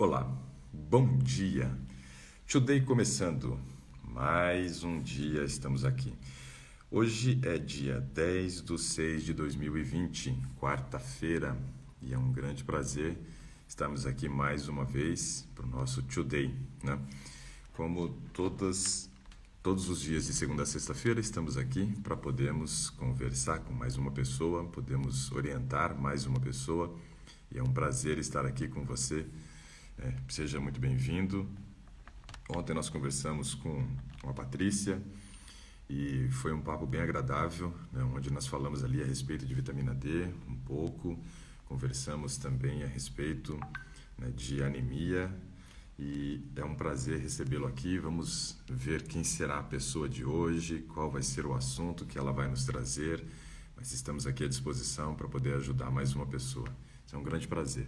Olá, bom dia. Today começando. Mais um dia estamos aqui. Hoje é dia 10/6/2020, quarta-feira, e é um grande prazer estarmos aqui mais uma vez para o nosso Today, né? Como todos os dias de segunda a sexta-feira, estamos aqui para podermos conversar com mais uma pessoa, podemos orientar mais uma pessoa, e é um prazer estar aqui com você. Seja muito bem-vindo. Ontem nós conversamos com a Patrícia e foi um papo bem agradável, né, onde nós falamos ali a respeito de vitamina D um pouco, conversamos também a respeito, né, de anemia, e é um prazer recebê-lo aqui. Vamos ver quem será a pessoa de hoje, qual vai ser o assunto que ela vai nos trazer, mas estamos aqui à disposição para poder ajudar mais uma pessoa. Isso é um grande prazer.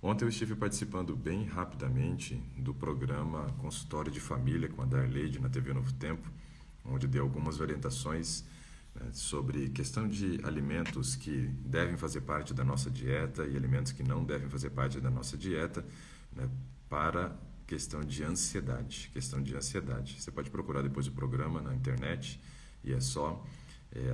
Ontem eu estive participando bem rapidamente do programa Consultório de Família com a Darleide na TV Novo Tempo, onde dei algumas orientações, né, sobre questão de alimentos que devem fazer parte da nossa dieta e alimentos que não devem fazer parte da nossa dieta, né, para questão de ansiedade. Você pode procurar depois o programa na internet e é só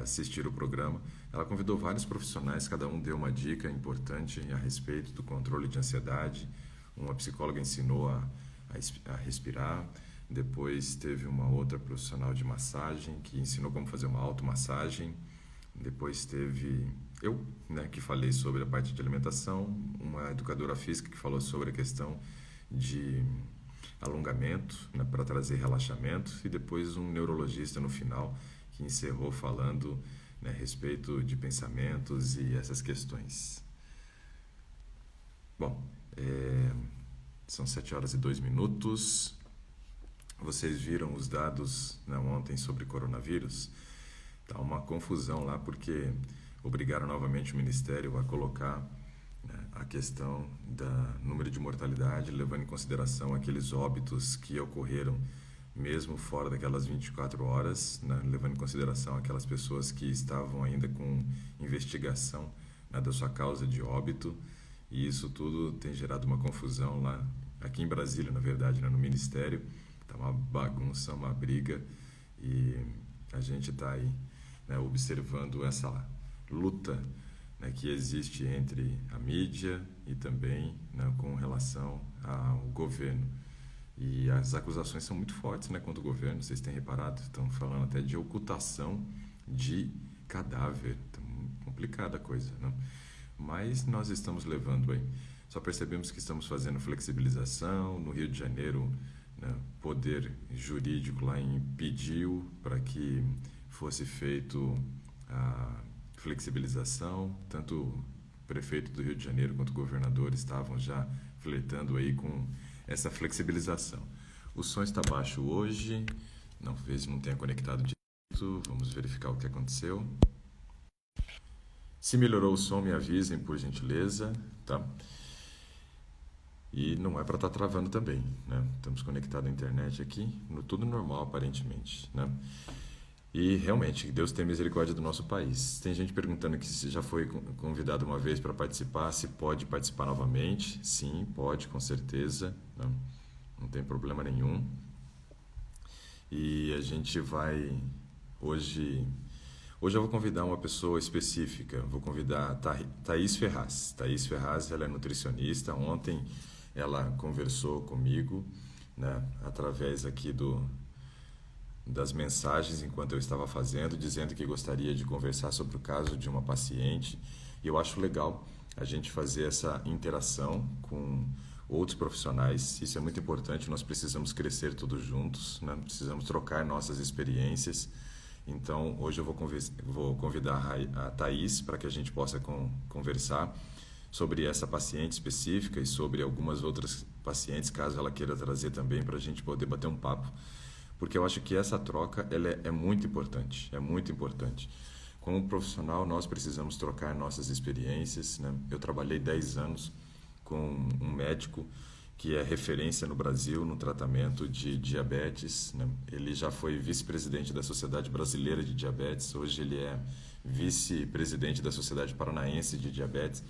assistir o programa. Ela convidou vários profissionais, cada um deu uma dica importante a respeito do controle de ansiedade. Uma psicóloga ensinou a respirar, depois teve uma outra profissional de massagem que ensinou como fazer uma automassagem, depois teve eu, né, que falei sobre a parte de alimentação, uma educadora física que falou sobre a questão de alongamento, né, para trazer relaxamento, e depois um neurologista no final que encerrou falando, né, a respeito de pensamentos e essas questões. Bom, são 7h02. Vocês viram os dados, né, ontem sobre coronavírus? Tá uma confusão lá porque obrigaram novamente o Ministério a colocar, né, a questão do número de mortalidade, levando em consideração aqueles óbitos que ocorreram mesmo fora daquelas 24 horas, né, levando em consideração aquelas pessoas que estavam ainda com investigação, né, da sua causa de óbito, e isso tudo tem gerado uma confusão lá, aqui em Brasília, na verdade, né, no Ministério. Está uma bagunça, uma briga, e a gente está aí, né, observando essa luta, né, que existe entre a mídia e também, né, com relação ao governo. E as acusações são muito fortes, né, contra o governo, vocês têm reparado, estão falando até de ocultação de cadáver, tá complicada a coisa, né? Mas nós estamos levando aí, só percebemos que estamos fazendo flexibilização. No Rio de Janeiro, né, poder jurídico lá impediu para que fosse feito a flexibilização, tanto o prefeito do Rio de Janeiro quanto o governador estavam já flertando aí com essa flexibilização. O som está baixo hoje, talvez não tenha conectado direito, vamos verificar o que aconteceu. Se melhorou o som, me avisem, por gentileza, tá? E não é para estar travando também, né? Estamos conectados à internet aqui, tudo normal aparentemente, né? E realmente, que Deus tenha misericórdia do nosso país. Tem gente perguntando que se já foi convidado uma vez para participar, se pode participar novamente. Sim, pode, com certeza, né? Não tem problema nenhum. E a gente vai hoje eu vou convidar uma pessoa específica. Vou convidar a Thaís Ferraz. Thaís Ferraz, ela é nutricionista. Ontem ela conversou comigo, né, através aqui das mensagens enquanto eu estava fazendo, dizendo que gostaria de conversar sobre o caso de uma paciente. E eu acho legal a gente fazer essa interação com outros profissionais. Isso é muito importante, nós precisamos crescer todos juntos, né? Precisamos trocar nossas experiências. Então, hoje eu vou convidar a Thaís para que a gente possa conversar sobre essa paciente específica e sobre algumas outras pacientes, caso ela queira trazer também, para a gente poder bater um papo. Porque eu acho que essa troca ela é muito importante, Como profissional, nós precisamos trocar nossas experiências, né? Eu trabalhei 10 anos com um médico que é referência no Brasil no tratamento de diabetes, né? Ele já foi vice-presidente da Sociedade Brasileira de Diabetes, hoje ele é vice-presidente da Sociedade Paranaense de Diabetes.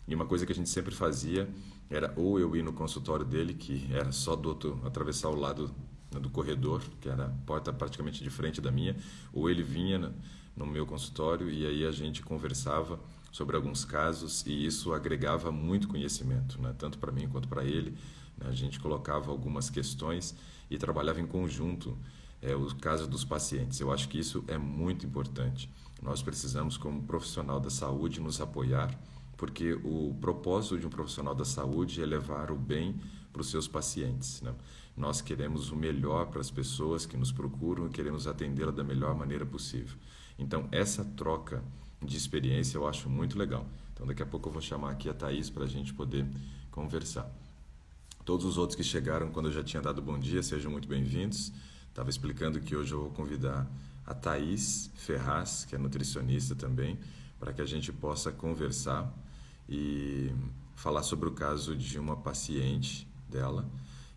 E uma coisa que a gente sempre fazia era ou eu ir no consultório dele, que era só do outro, atravessar o lado, né, do corredor, que era a porta praticamente de frente da minha, ou ele vinha no meu consultório e aí a gente conversava sobre alguns casos e isso agregava muito conhecimento, né, tanto para mim quanto para ele. Né, a gente colocava algumas questões e trabalhava em conjunto o caso dos pacientes. Eu acho que isso é muito importante. Nós precisamos, como profissional da saúde, nos apoiar, porque o propósito de um profissional da saúde é levar o bem para os seus pacientes. Né? Nós queremos o melhor para as pessoas que nos procuram e queremos atendê-la da melhor maneira possível. Então, essa troca de experiência eu acho muito legal. Então, daqui a pouco eu vou chamar aqui a Thaís para a gente poder conversar. Todos os outros que chegaram quando eu já tinha dado bom dia, sejam muito bem-vindos. Estava explicando que hoje eu vou convidar a Thaís Ferraz, que é nutricionista também, para que a gente possa conversar e falar sobre o caso de uma paciente dela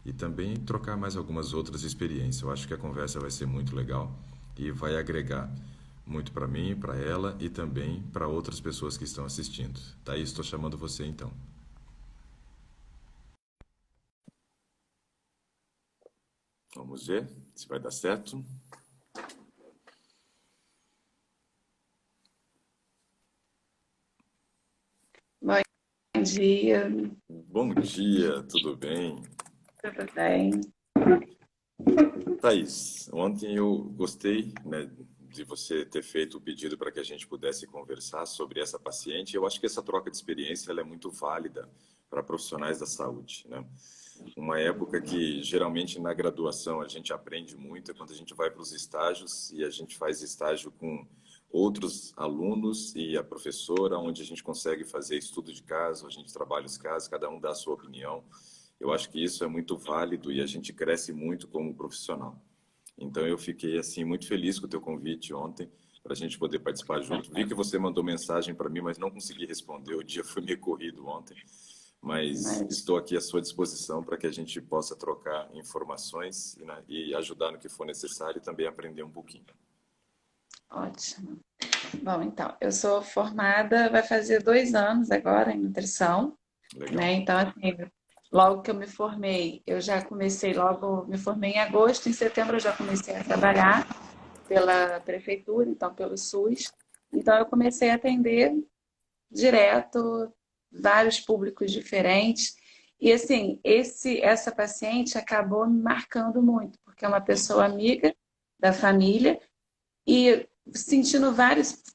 e também trocar mais algumas outras experiências. Eu acho que a conversa vai ser muito legal e vai agregar muito para mim, para ela e também para outras pessoas que estão assistindo. Thaís, estou chamando você então. Vamos ver se vai dar certo. Bom dia, Bom dia, tudo bem? tudo bem? Thaís, ontem eu gostei, né, de você ter feito o pedido para que a gente pudesse conversar sobre essa paciente. Eu acho que essa troca de experiência ela é muito válida para profissionais da saúde, né? Uma época que geralmente na graduação a gente aprende muito é quando a gente vai para os estágios e a gente faz estágio com outros alunos e a professora, onde a gente consegue fazer estudo de caso, a gente trabalha os casos, cada um dá a sua opinião. Eu acho que isso é muito válido e a gente cresce muito como profissional. Então eu fiquei assim muito feliz com o teu convite ontem para a gente poder participar junto. Vi que você mandou mensagem para mim, mas não consegui responder. O dia foi meio corrido ontem, mas Mas estou aqui à sua disposição para que a gente possa trocar informações e, né, e ajudar no que for necessário e também aprender um pouquinho. ótimo. Bom, então, eu sou formada, vai fazer 2 anos agora em nutrição, Legal. né? Então, assim, logo que eu me formei, eu já comecei logo, me formei em agosto, em setembro eu já comecei a trabalhar pela prefeitura, então pelo SUS. Então, eu comecei a atender direto vários públicos diferentes. E assim, essa paciente acabou me marcando muito, porque é uma pessoa amiga da família e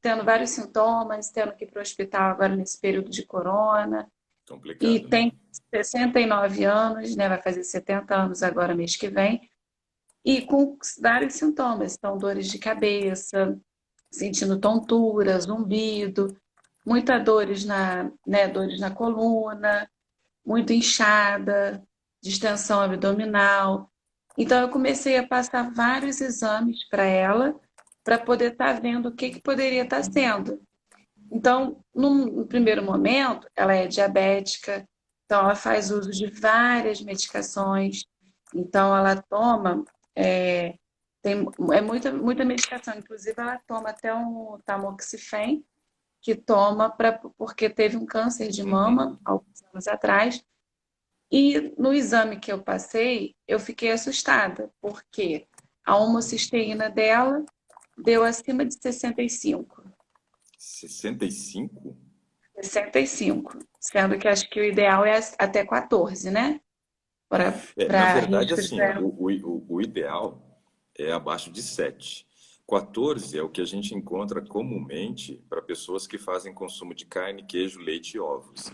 tendo vários sintomas, tendo que ir para o hospital agora nesse período de corona, e Complicado, né? tem 69 anos, né? Vai fazer 70 anos agora mês que vem, e com vários sintomas, então dores de cabeça, sentindo tontura, zumbido, dores na coluna, muito inchada, distensão abdominal. Então, eu comecei a passar vários exames para ela, para poder estar vendo o que, que poderia estar sendo. Então, no primeiro momento, ela é diabética, então ela faz uso de várias medicações, então ela toma, é, muita medicação, inclusive ela toma até um tamoxifen, que toma porque teve um câncer de mama Uhum. alguns anos atrás. E no exame que eu passei, eu fiquei assustada, porque a homocisteína dela deu acima de 65. 65? 65, sendo que acho que o ideal é até 14, né? Na Para verdade, risco de assim, doença. o ideal é abaixo de 7. 14 é o que a gente encontra comumente para pessoas que fazem consumo de carne, queijo, leite e ovos,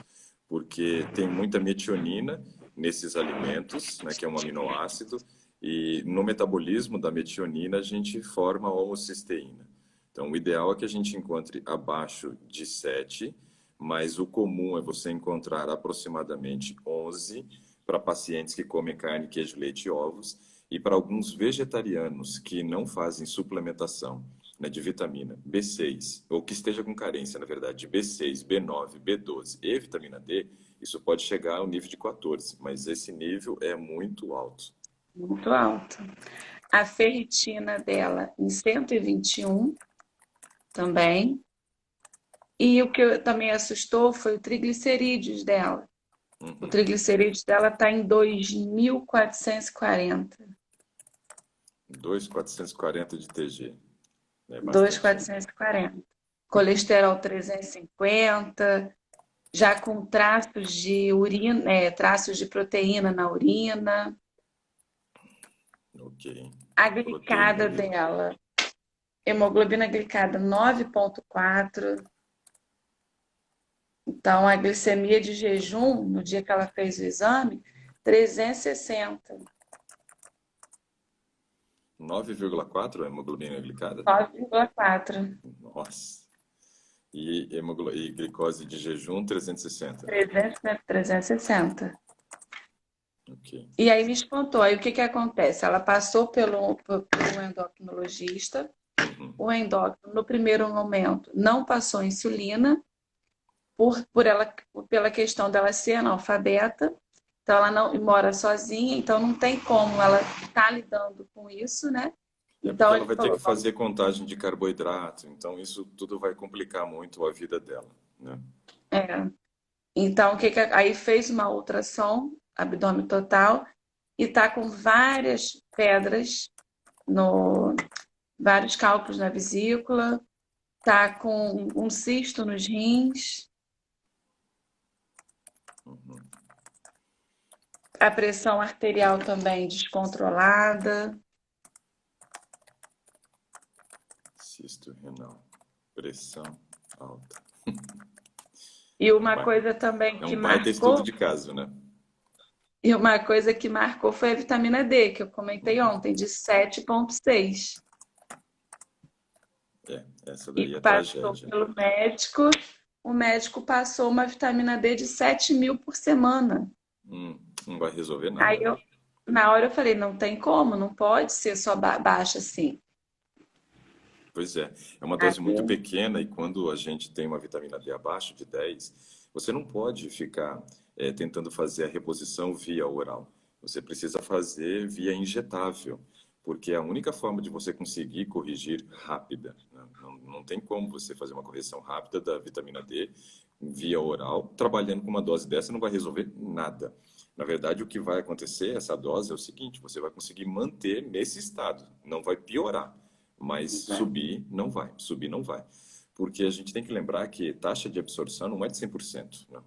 porque tem muita metionina nesses alimentos, né, que é um aminoácido, e no metabolismo da metionina a gente forma a homocisteína. Então, o ideal é que a gente encontre abaixo de 7, mas o comum é você encontrar aproximadamente 11 para pacientes que comem carne, queijo, leite e ovos, e para alguns vegetarianos que não fazem suplementação, né, de vitamina B6, ou que esteja com carência, na verdade, de B6, B9, B12 e vitamina D, isso pode chegar ao nível de 14, mas esse nível é muito alto. Muito alto. A ferritina dela em 121 também. E o que também assustou foi o triglicerídeos dela. O Uhum. triglicerídeos dela está em 2.440. 2.440 de TG. É bastante, hein? 2.440. Colesterol 350, já com traços de urina, traços de proteína na urina. Ok. A Proteína glicada ali. dela, hemoglobina glicada 9,4. Então, a glicemia de jejum, no dia que ela fez o exame, 360, 9,4 a hemoglobina glicada? 9,4, Nossa. E glicose de jejum 360. 360, 360. Ok. E aí me espantou. Aí o que que acontece? Ela passou pelo endocrinologista. Uhum. O endócrino, no primeiro momento, não passou insulina, ela, pela questão dela ser analfabeta. Então, ela não mora sozinha, então não tem como ela estar lidando com isso, né? É porque Então, ela ele vai ter que falou, fazer contagem de carboidrato, então isso tudo vai complicar muito a vida dela, né? é. Então, aí fez uma ultrassom, abdômen total, e tá com várias pedras, no, vários cálculos na vesícula, tá com um cisto nos rins, a pressão arterial também descontrolada. Cisto renal, pressão alta. E É um uma ba- coisa também é que um baita estudo marcou, de caso, né? foi a vitamina D, que eu comentei Uhum. ontem, de 7,6. É, essa E daí é passou tragédia. pelo médico, o médico passou uma vitamina D de 7.000 por semana. Não vai resolver Aí nada. na hora eu falei, não tem como, não pode ser só baixa assim. Pois é, é uma dose muito Aí, pequena e quando a gente tem uma vitamina D abaixo de 10, você não pode ficar tentando fazer a reposição via oral. Você precisa fazer via injetável, porque é a única forma de você conseguir corrigir rápida, né? Não tem como você fazer uma correção rápida da vitamina D via oral. Trabalhando com uma dose dessa não vai resolver nada. Na verdade, o que vai acontecer, essa dose, é o seguinte: você vai conseguir manter nesse estado, não vai piorar. Mas subir não vai. Porque a gente tem que lembrar que taxa de absorção não é de 100%, né?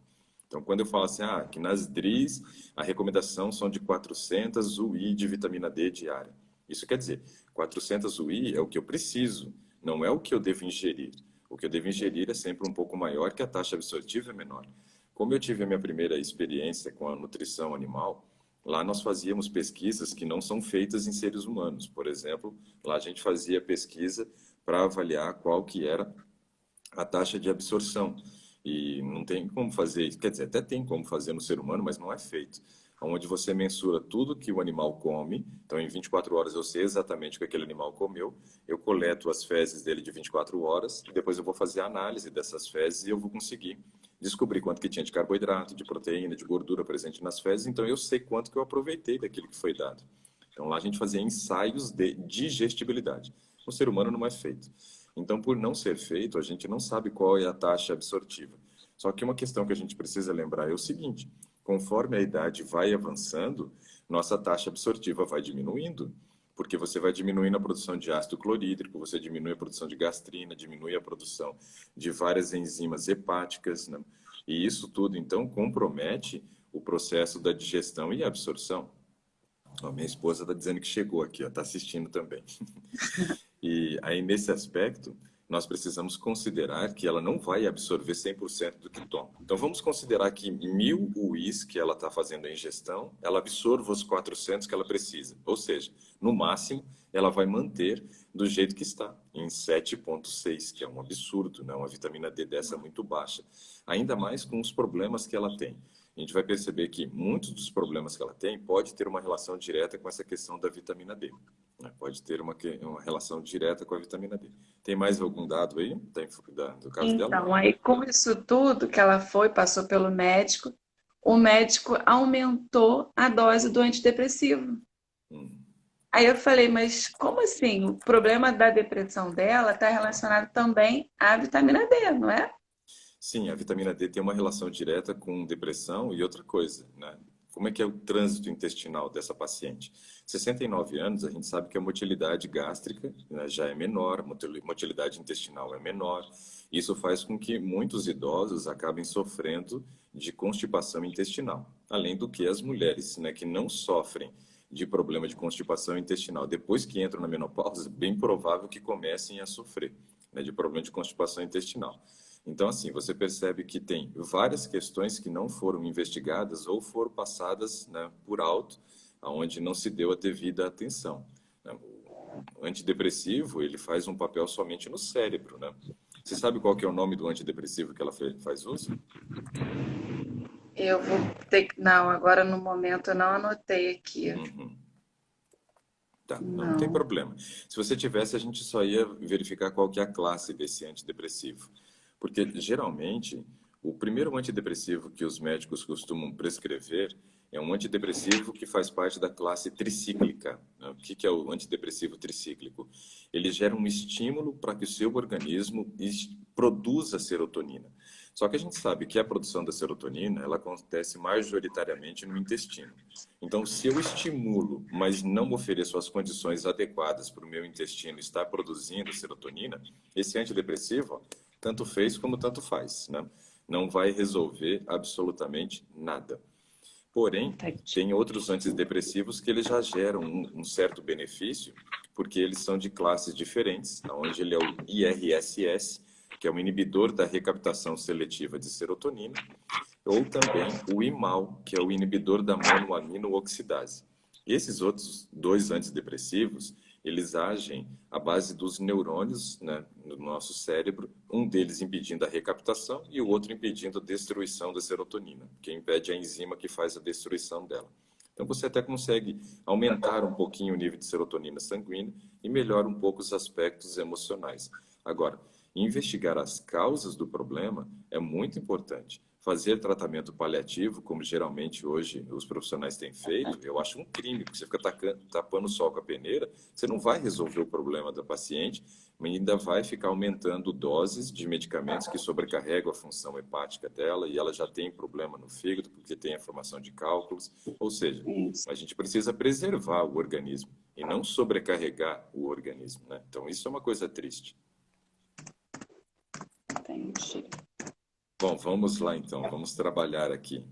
Então, quando eu falo assim, que nas DRIs a recomendação são de 400 UI de vitamina D diária. Isso quer dizer, 400 UI é o que eu preciso, não é o que eu devo ingerir. O que eu devo ingerir é sempre um pouco maior, que a taxa absortiva é menor. Como eu tive a minha primeira experiência com a nutrição animal, lá nós fazíamos pesquisas que não são feitas em seres humanos. Por exemplo, lá a gente fazia pesquisa para avaliar qual que era a taxa de absorção. E não tem como fazer isso. Quer dizer, até tem como fazer no ser humano, mas não é feito. Onde você mensura tudo que o animal come. Então, em 24 horas eu sei exatamente o que aquele animal comeu. Eu coleto as fezes dele de 24 horas e depois eu vou fazer a análise dessas fezes e eu vou conseguir descobrir quanto que tinha de carboidrato, de proteína, de gordura presente nas fezes. Então, eu sei quanto que eu aproveitei daquilo que foi dado. Então, lá a gente fazia ensaios de digestibilidade. No ser humano não é feito. Então, por não ser feito, a gente não sabe qual é a taxa absortiva. Só que uma questão que a gente precisa lembrar é o seguinte: conforme a idade vai avançando, nossa taxa absortiva vai diminuindo, porque você vai diminuindo a produção de ácido clorídrico, você diminui a produção de gastrina, diminui a produção de várias enzimas hepáticas, né? E isso tudo, então, compromete o processo da digestão e absorção. Ó, minha esposa está dizendo que chegou aqui, está assistindo também. E aí, nesse aspecto, nós precisamos considerar que ela não vai absorver 100% do que toma. Então, vamos considerar que 1.000 UIs que ela está fazendo a ingestão, ela absorva os 400 que ela precisa. Ou seja, no máximo, ela vai manter do jeito que está, em 7,6, que é um absurdo, né? Uma vitamina D dessa muito baixa. Ainda mais com os problemas que ela tem. A gente vai perceber que muitos dos problemas que ela tem pode ter uma relação direta com essa questão da vitamina D, né? Pode ter uma relação direta com a vitamina D. Tem mais algum dado aí do caso dela? então, aí com isso tudo que ela passou pelo médico, o médico aumentou a dose do antidepressivo. Hum, Aí eu falei, mas como assim? O problema da depressão dela está relacionado também à vitamina D, não é? Sim, a vitamina D tem uma relação direta com depressão e outra coisa, né? Como é que é o trânsito intestinal dessa paciente? 69 anos, a gente sabe que a motilidade gástrica, né, já é menor, a motilidade intestinal é menor. Isso faz com que muitos idosos acabem sofrendo de constipação intestinal. Além do que as mulheres, né, que não sofrem de problema de constipação intestinal depois que entram na menopausa, bem provável que comecem a sofrer, né, de problema de constipação intestinal. Então, assim, você percebe que tem várias questões que não foram investigadas ou foram passadas, né, por alto, aonde não se deu a devida atenção, né? O antidepressivo, ele faz um papel somente no cérebro, né? Você sabe qual que é o nome do antidepressivo que ela faz uso? Eu vou ter que. Não, agora no momento eu não anotei aqui. Uhum. Tá, não tem Não. problema. Se você tivesse, a gente só ia verificar qual que é a classe desse antidepressivo. Porque, geralmente, o primeiro antidepressivo que os médicos costumam prescrever é um antidepressivo que faz parte da classe tricíclica, né? O que que é o antidepressivo tricíclico? Ele gera um estímulo para que o seu organismo produza serotonina. Só que a gente sabe que a produção da serotonina, ela acontece majoritariamente no intestino. Então, se eu estimulo, mas não ofereço as condições adequadas para o meu intestino estar produzindo serotonina, esse antidepressivo, ó, tanto fez como tanto faz, né? Não vai resolver absolutamente nada. Porém, Entendi. tem outros antidepressivos que eles já geram um certo benefício, porque eles são de classes diferentes, onde ele é o IRSS, que é o inibidor da recaptação seletiva de serotonina, ou também o IMAL, que é o inibidor da monoamino-oxidase. Esses outros dois antidepressivos, eles agem à base dos neurônios, né, no nosso cérebro, um deles impedindo a recaptação e o outro impedindo a destruição da serotonina, que impede a enzima que faz a destruição dela. Então você até consegue aumentar um pouquinho o nível de serotonina sanguínea e melhora um pouco os aspectos emocionais. Agora, investigar as causas do problema é muito importante. Fazer tratamento paliativo, como geralmente hoje os profissionais têm feito, eu acho um crime, porque você fica tapando o sol com a peneira, você não vai resolver o problema da paciente, mas ainda vai ficar aumentando doses de medicamentos que sobrecarregam a função hepática dela e ela já tem problema no fígado porque tem a formação de cálculos. Ou seja, Isso, a gente precisa preservar o organismo e não sobrecarregar o organismo, né? Então, isso é uma coisa triste. entendi. Bom, vamos lá então, vamos trabalhar aqui.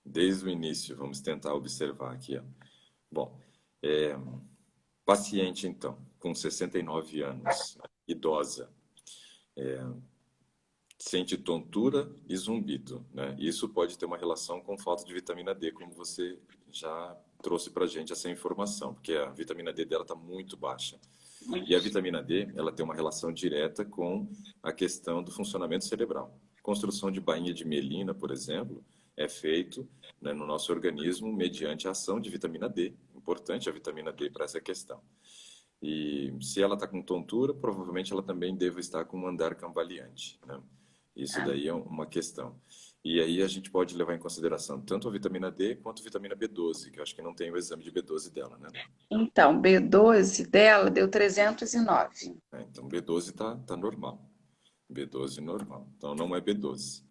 Desde o início, vamos tentar observar aqui, ó. Bom, paciente então, com 69 anos, idosa, sente tontura e zumbido, né? Isso pode ter uma relação com falta de vitamina D, como você já trouxe para a gente essa informação, porque a vitamina D dela está muito baixa. E a vitamina D, ela tem uma relação direta com a questão do funcionamento cerebral. Construção de bainha de mielina, por exemplo, é feito, né, no nosso organismo mediante a ação de vitamina D. Importante a vitamina D para essa questão. E se ela está com tontura, provavelmente ela também deve estar com um andar cambaleante, né? Isso daí é uma questão. E aí a gente pode levar em consideração tanto a vitamina D quanto a vitamina B12, que eu acho que não tem o exame de B12 dela, né? Então, B12 dela deu 309. Então B12 tá normal. B12 normal. Então não é B12.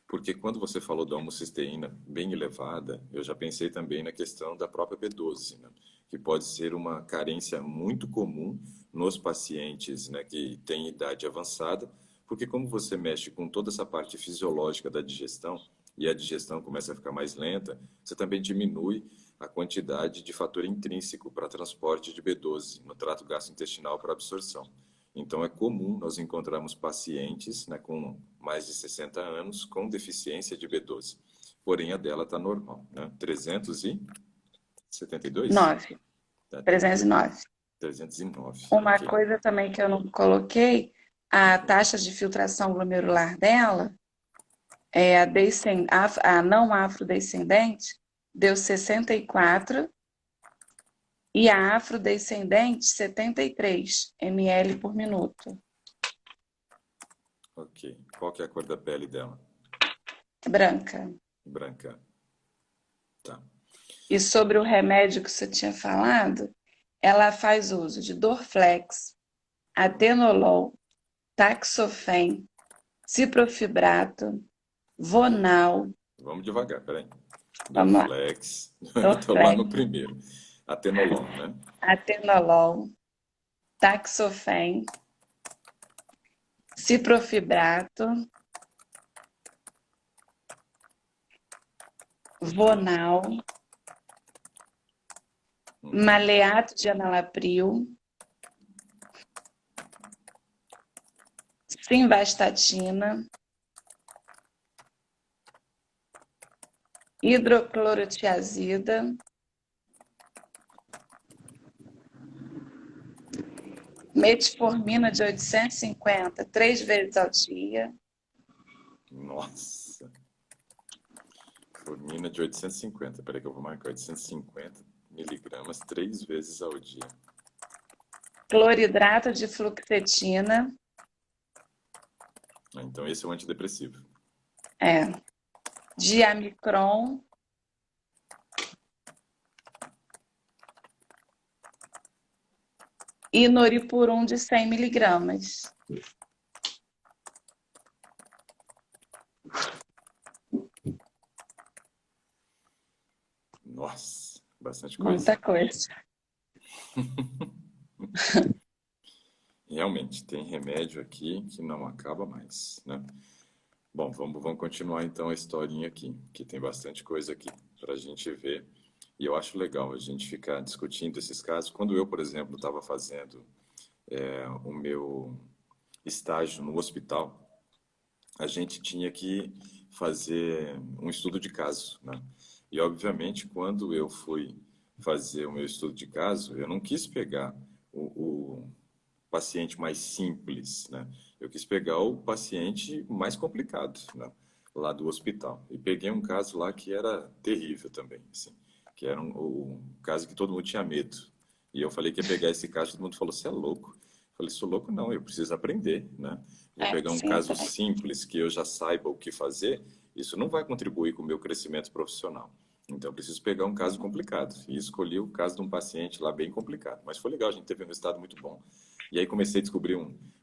Porque quando você falou da homocisteína bem elevada, eu já pensei também na questão da própria B12, né? Que pode ser uma carência muito comum nos pacientes, né, que têm idade avançada, porque como você mexe com toda essa parte fisiológica da digestão e a digestão começa a ficar mais lenta, você também diminui a quantidade de fator intrínseco para transporte de B12 no trato gastrointestinal para absorção. Então, é comum nós encontrarmos pacientes, né, com mais de 60 anos com deficiência de B12. Porém, a dela está normal, né? 372? 9. Tá, 309. 309, Uma ok. coisa também que eu não coloquei, a taxa de filtração glomerular dela, a não afrodescendente, deu 64 e a afrodescendente, 73 ml por minuto. Ok. Qual que é a cor da pele dela? Branca. Branca. Tá. E sobre o remédio que você tinha falado, ela faz uso de Dorflex, atenolol, taxofen, ciprofibrato, Vonal, Vamos devagar, peraí. vamos lá, Dorflex. Estou lá Dorflex, no primeiro. Atenolol, né? atenolol, taxofen, ciprofibrato, Ok. Vonal, Uhum. maleato de enalapril, simvastatina, hidroclorotiazida, metformina de 850, 3 vezes ao dia, Nossa. Formina de 850. Peraí que eu vou marcar 850 miligramas 3 vezes ao dia. cloridrato de fluoxetina, Então esse é o antidepressivo. diamicron, e noripurum de 100 miligramas. Nossa, bastante coisa. Muita coisa. Realmente, tem remédio aqui que não acaba mais, né? Bom, vamos continuar então a historinha aqui, que tem bastante coisa aqui para a gente ver. E eu acho legal a gente ficar discutindo esses casos. Quando eu, por exemplo, estava fazendo o meu estágio no hospital, a gente tinha que fazer um estudo de caso, né? E, obviamente, quando eu fui fazer o meu estudo de caso, eu não quis pegar o paciente mais simples, né? Eu quis pegar o paciente mais complicado, né? Lá do hospital. E peguei um caso lá que era terrível também, assim, que era um caso que todo mundo tinha medo. E eu falei que ia pegar esse caso, todo mundo falou, você é louco? Eu falei, sou louco não, eu preciso aprender, né? Vou pegar um Sim, eu caso também. simples que eu já saiba o que fazer, isso não vai contribuir com o meu crescimento profissional. Então, eu preciso pegar um caso complicado. E escolhi o caso de um paciente lá bem complicado. Mas foi legal, a gente teve um resultado muito bom. E aí comecei a descobrir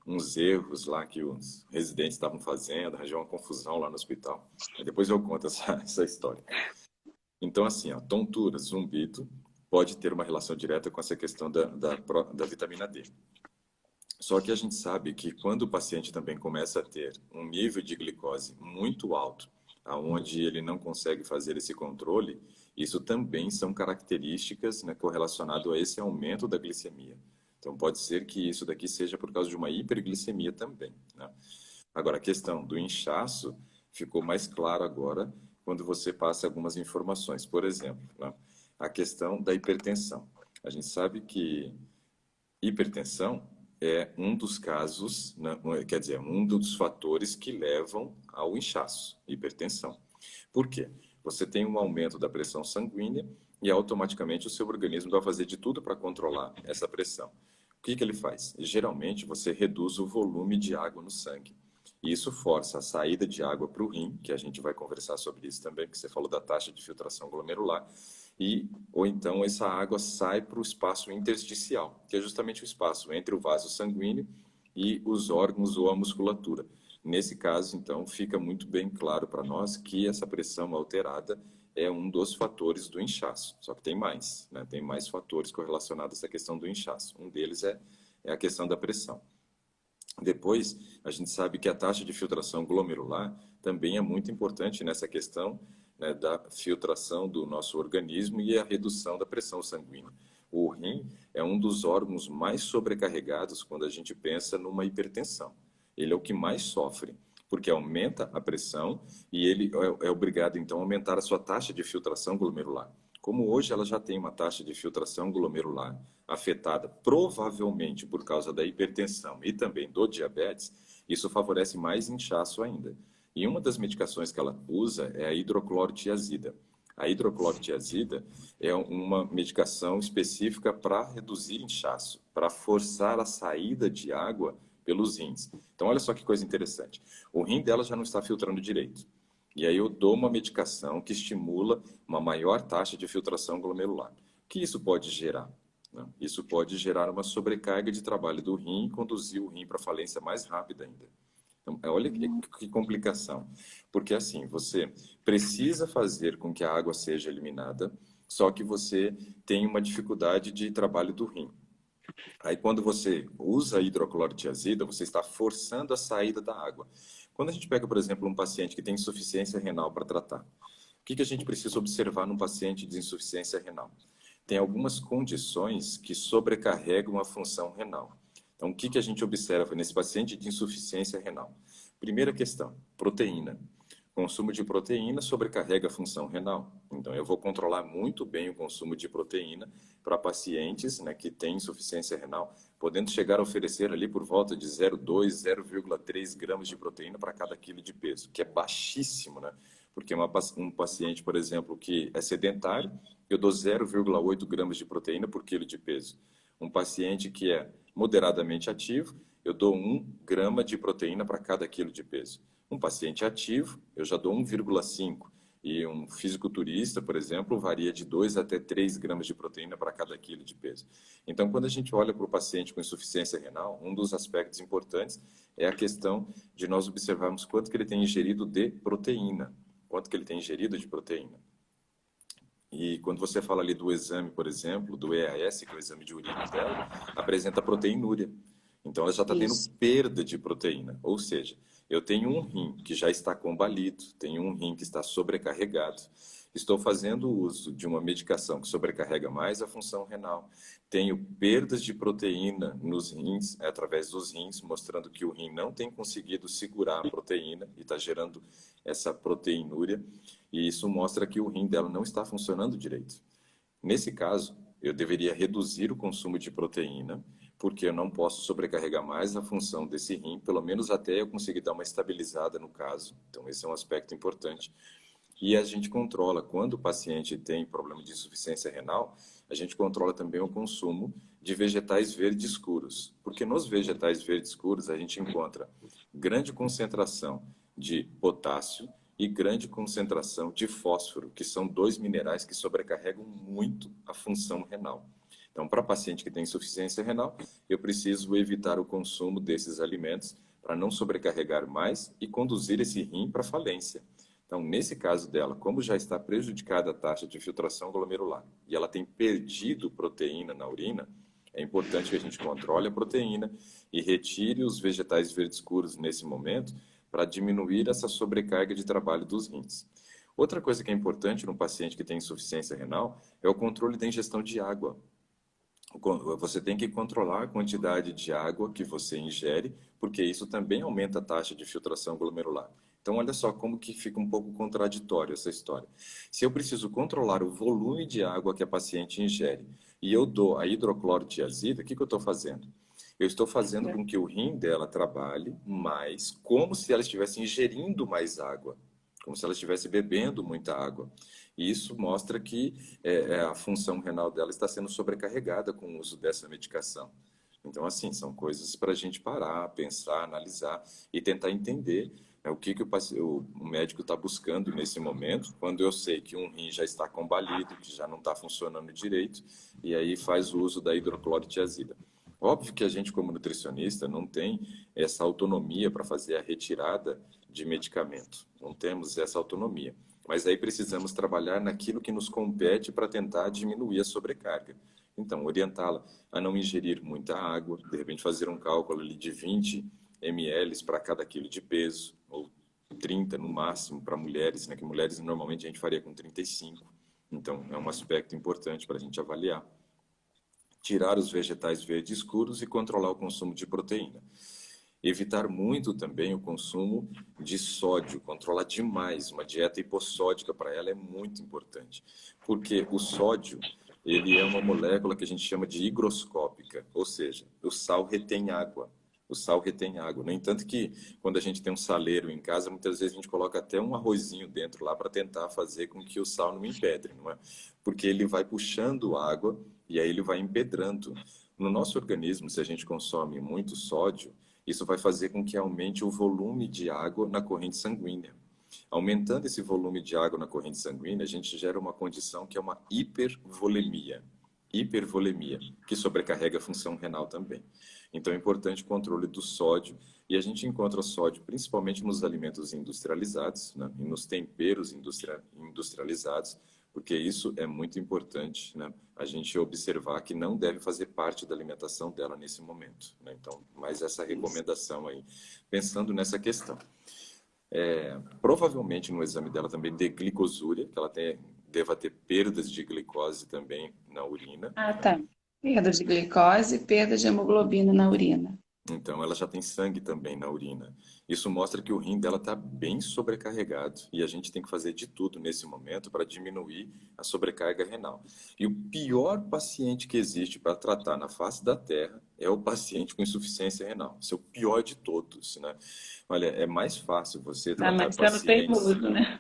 uns erros lá que os residentes estavam fazendo, arranjou uma confusão lá no hospital. Aí depois eu conto essa história. Então, assim, ó, tontura, zumbido, pode ter uma relação direta com essa questão da vitamina D. Só que a gente sabe que quando o paciente também começa a ter um nível de glicose muito alto, aonde ele não consegue fazer esse controle, isso também são características, né, correlacionado a esse aumento da glicemia. Então pode ser que isso daqui seja por causa de uma hiperglicemia também, né? Agora, a questão do inchaço ficou mais claro agora quando você passa algumas informações. Por exemplo, né, a questão da hipertensão. A gente sabe que hipertensão é um dos casos, né, quer dizer, um dos fatores que levam ao inchaço, hipertensão. Por quê? Você tem um aumento da pressão sanguínea e automaticamente o seu organismo vai fazer de tudo para controlar essa pressão. O que ele faz? Geralmente você reduz o volume de água no sangue. E isso força a saída de água para o rim, que a gente vai conversar sobre isso também, porque você falou da taxa de filtração glomerular, ou então essa água sai para o espaço intersticial, que é justamente o espaço entre o vaso sanguíneo e os órgãos ou a musculatura. Nesse caso, então, fica muito bem claro para nós que essa pressão alterada é um dos fatores do inchaço. Só que tem mais, né? Tem mais fatores correlacionados a essa questão do inchaço. Um deles é a questão da pressão. Depois, a gente sabe que a taxa de filtração glomerular também é muito importante nessa questão, né, da filtração do nosso organismo e a redução da pressão sanguínea. O rim é um dos órgãos mais sobrecarregados quando a gente pensa numa hipertensão. Ele é o que mais sofre, porque aumenta a pressão e ele é obrigado, então, a aumentar a sua taxa de filtração glomerular. Como hoje ela já tem uma taxa de filtração glomerular afetada, provavelmente por causa da hipertensão e também do diabetes, isso favorece mais inchaço ainda. E uma das medicações que ela usa é a hidroclorotiazida. A hidroclorotiazida é uma medicação específica para reduzir inchaço, para forçar a saída de água pelos rins. Então, olha só que coisa interessante. O rim dela já não está filtrando direito. E aí eu dou uma medicação que estimula uma maior taxa de filtração glomerular. O que isso pode gerar? Né? Isso pode gerar uma sobrecarga de trabalho do rim e conduzir o rim para falência mais rápida ainda. Então, olha que complicação. Porque assim, você precisa fazer com que a água seja eliminada, só que você tem uma dificuldade de trabalho do rim. Aí, quando você usa a hidroclorotiazida, você está forçando a saída da água. Quando a gente pega, por exemplo, um paciente que tem insuficiência renal para tratar, o que a gente precisa observar num paciente de insuficiência renal? Tem algumas condições que sobrecarregam a função renal. Então, o que a gente observa nesse paciente de insuficiência renal? Primeira questão, proteína. Consumo de proteína sobrecarrega a função renal. Então, eu vou controlar muito bem o consumo de proteína para pacientes, né, que têm insuficiência renal, podendo chegar a oferecer ali por volta de 0,2, 0,3 gramas de proteína para cada quilo de peso, que é baixíssimo, né? Porque um paciente, por exemplo, que é sedentário, eu dou 0,8 gramas de proteína por quilo de peso. Um paciente que é moderadamente ativo, eu dou 1 grama de proteína para cada quilo de peso. Um paciente ativo, eu já dou 1,5. E um fisiculturista, por exemplo, varia de 2 até 3 gramas de proteína para cada quilo de peso. Então, quando a gente olha para o paciente com insuficiência renal, um dos aspectos importantes é a questão de nós observarmos quanto que ele tem ingerido de proteína. Quanto que ele tem ingerido de proteína. E quando você fala ali do exame, por exemplo, do EAS, que é o exame de urina dela, apresenta proteinúria. Então, ela já está tendo Isso. perda de proteína. Ou seja, eu tenho um rim que já está combalido, tenho um rim que está sobrecarregado, estou fazendo uso de uma medicação que sobrecarrega mais a função renal, tenho perdas de proteína nos rins, através dos rins, mostrando que o rim não tem conseguido segurar a proteína e está gerando essa proteinúria, e isso mostra que o rim dela não está funcionando direito. Nesse caso, eu deveria reduzir o consumo de proteína, porque eu não posso sobrecarregar mais a função desse rim, pelo menos até eu conseguir dar uma estabilizada no caso. Então, esse é um aspecto importante. E a gente controla, quando o paciente tem problema de insuficiência renal, a gente controla também o consumo de vegetais verdes escuros, porque nos vegetais verdes escuros a gente encontra grande concentração de potássio e grande concentração de fósforo, que são dois minerais que sobrecarregam muito a função renal. Então, para paciente que tem insuficiência renal, eu preciso evitar o consumo desses alimentos para não sobrecarregar mais e conduzir esse rim para falência. Então, nesse caso dela, como já está prejudicada a taxa de filtração glomerular e ela tem perdido proteína na urina, é importante que a gente controle a proteína e retire os vegetais verdes escuros nesse momento para diminuir essa sobrecarga de trabalho dos rins. Outra coisa que é importante no paciente que tem insuficiência renal é o controle da ingestão de água. Você tem que controlar a quantidade de água que você ingere, porque isso também aumenta a taxa de filtração glomerular. Então, olha só como que fica um pouco contraditório essa história. Se eu preciso controlar o volume de água que a paciente ingere e eu dou a hidroclorotiazida, o que eu estou fazendo? Eu estou fazendo com que o rim dela trabalhe mais, como se ela estivesse ingerindo mais água, como se ela estivesse bebendo muita água. E isso mostra que a função renal dela está sendo sobrecarregada com o uso dessa medicação. Então, assim, são coisas para a gente parar, pensar, analisar e tentar entender, né, o que o médico está buscando nesse momento, quando eu sei que um rim já está combalido, que já não está funcionando direito, e aí faz o uso da hidroclorotiazida. Óbvio que a gente, como nutricionista, não tem essa autonomia para fazer a retirada de medicamento. Não temos essa autonomia. Mas aí precisamos trabalhar naquilo que nos compete para tentar diminuir a sobrecarga. Então, orientá-la a não ingerir muita água, de repente fazer um cálculo ali de 20 ml para cada quilo de peso, ou 30 no máximo para mulheres, né? Que mulheres normalmente a gente faria com 35. Então, é um aspecto importante para a gente avaliar. Tirar os vegetais verdes escuros e controlar o consumo de proteína. Evitar muito também o consumo de sódio, controlar demais. Uma dieta hipossódica para ela é muito importante, porque o sódio, ele é uma molécula que a gente chama de higroscópica, ou seja, o sal retém água. O sal retém água. No entanto que, quando a gente tem um saleiro em casa, muitas vezes a gente coloca até um arrozinho dentro lá para tentar fazer com que o sal não empedre, não é? Porque ele vai puxando água e aí ele vai empedrando. No nosso organismo, se a gente consome muito sódio, isso vai fazer com que aumente o volume de água na corrente sanguínea. Aumentando esse volume de água na corrente sanguínea, a gente gera uma condição que é uma hipervolemia. hipervolemia, que sobrecarrega a função renal também. Então é importante o controle do sódio, e a gente encontra sódio principalmente nos alimentos industrializados, né, e nos temperos industrializados, porque isso é muito importante, né, a gente observar que não deve fazer parte da alimentação dela nesse momento, né? Então, mais essa recomendação aí, pensando nessa questão. Provavelmente no exame dela também de glicosúria, que ela deva ter perdas de glicose também na urina. Ah, tá. Perda de glicose, perda de hemoglobina na urina. Então, ela já tem sangue também na urina. Isso mostra que o rim dela está bem sobrecarregado e a gente tem que fazer de tudo nesse momento para diminuir a sobrecarga renal. E o pior paciente que existe para tratar na face da Terra é o paciente com insuficiência renal. Esse é o pior de todos, né? Olha, é mais fácil você Tá, tratar mas sendo pacientes... teimoso, né?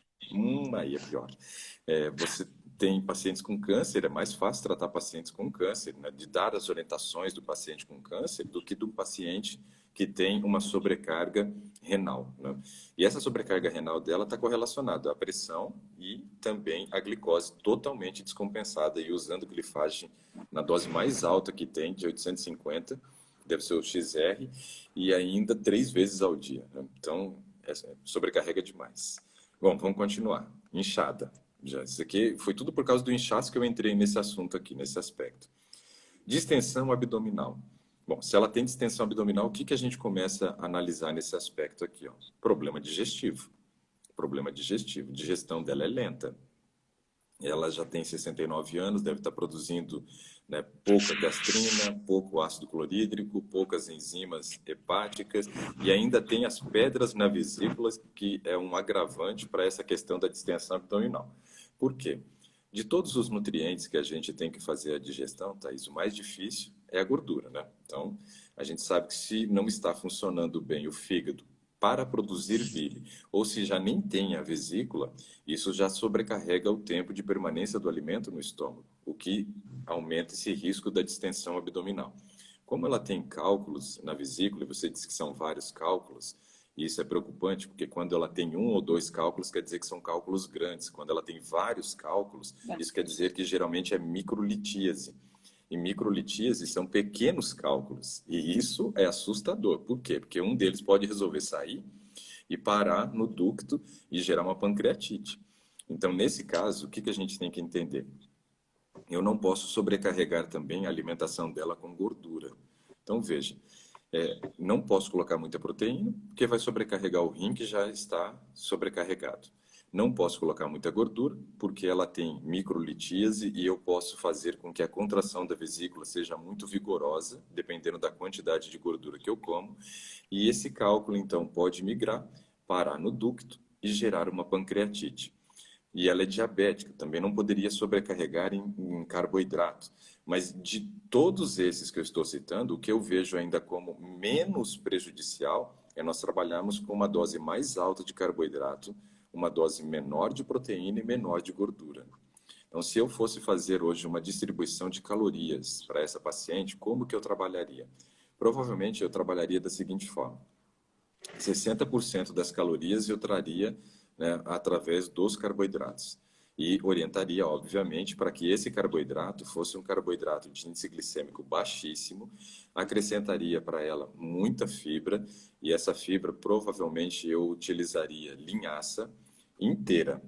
Aí é pior. Você tem pacientes com câncer, é mais fácil tratar pacientes com câncer, né, de dar as orientações do paciente com câncer do que do paciente que tem uma sobrecarga renal, né? E essa sobrecarga renal dela está correlacionada à pressão e também à glicose totalmente descompensada e usando glifagem na dose mais alta que tem, de 850, deve ser o XR, e ainda 3 vezes ao dia, né? Então, sobrecarrega demais. Bom, vamos continuar. Inchada. Já, isso aqui foi tudo por causa do inchaço que eu entrei nesse assunto aqui, nesse aspecto. Distensão abdominal. Bom, se ela tem distensão abdominal, o que a gente começa a analisar nesse aspecto aqui? Ó? Problema digestivo. Problema digestivo. Digestão dela é lenta. Ela já tem 69 anos, deve estar produzindo, né, pouca gastrina, pouco ácido clorídrico, poucas enzimas hepáticas e ainda tem as pedras na vesícula, que é um agravante para essa questão da distensão abdominal. Por quê? De todos os nutrientes que a gente tem que fazer a digestão, Thaís, o mais difícil é a gordura, né? Então, a gente sabe que se não está funcionando bem o fígado para produzir bile, ou se já nem tem a vesícula, isso já sobrecarrega o tempo de permanência do alimento no estômago, o que aumenta esse risco da distensão abdominal. Como ela tem cálculos na vesícula, e você disse que são vários cálculos, e isso é preocupante, porque quando ela tem 1 ou 2 cálculos, quer dizer que são cálculos grandes. Quando ela tem vários cálculos, isso quer dizer que geralmente é microlitíase. E microlitíase são pequenos cálculos. E isso é assustador. Por quê? Porque um deles pode resolver sair e parar no ducto e gerar uma pancreatite. Então, nesse caso, o que a gente tem que entender? Eu não posso sobrecarregar também a alimentação dela com gordura. Então, veja, não posso colocar muita proteína, porque vai sobrecarregar o rim, que já está sobrecarregado. Não posso colocar muita gordura, porque ela tem microlitíase e eu posso fazer com que a contração da vesícula seja muito vigorosa, dependendo da quantidade de gordura que eu como. E esse cálculo, então, pode migrar, parar no ducto e gerar uma pancreatite. E ela é diabética, também não poderia sobrecarregar em carboidrato. Mas de todos esses que eu estou citando, o que eu vejo ainda como menos prejudicial é nós trabalharmos com uma dose mais alta de carboidrato, uma dose menor de proteína e menor de gordura. Então, se eu fosse fazer hoje uma distribuição de calorias para essa paciente, como que eu trabalharia? Provavelmente eu trabalharia da seguinte forma: 60% das calorias eu traria, né, através dos carboidratos. E orientaria, obviamente, para que esse carboidrato fosse um carboidrato de índice glicêmico baixíssimo, acrescentaria para ela muita fibra, e essa fibra provavelmente eu utilizaria linhaça inteira,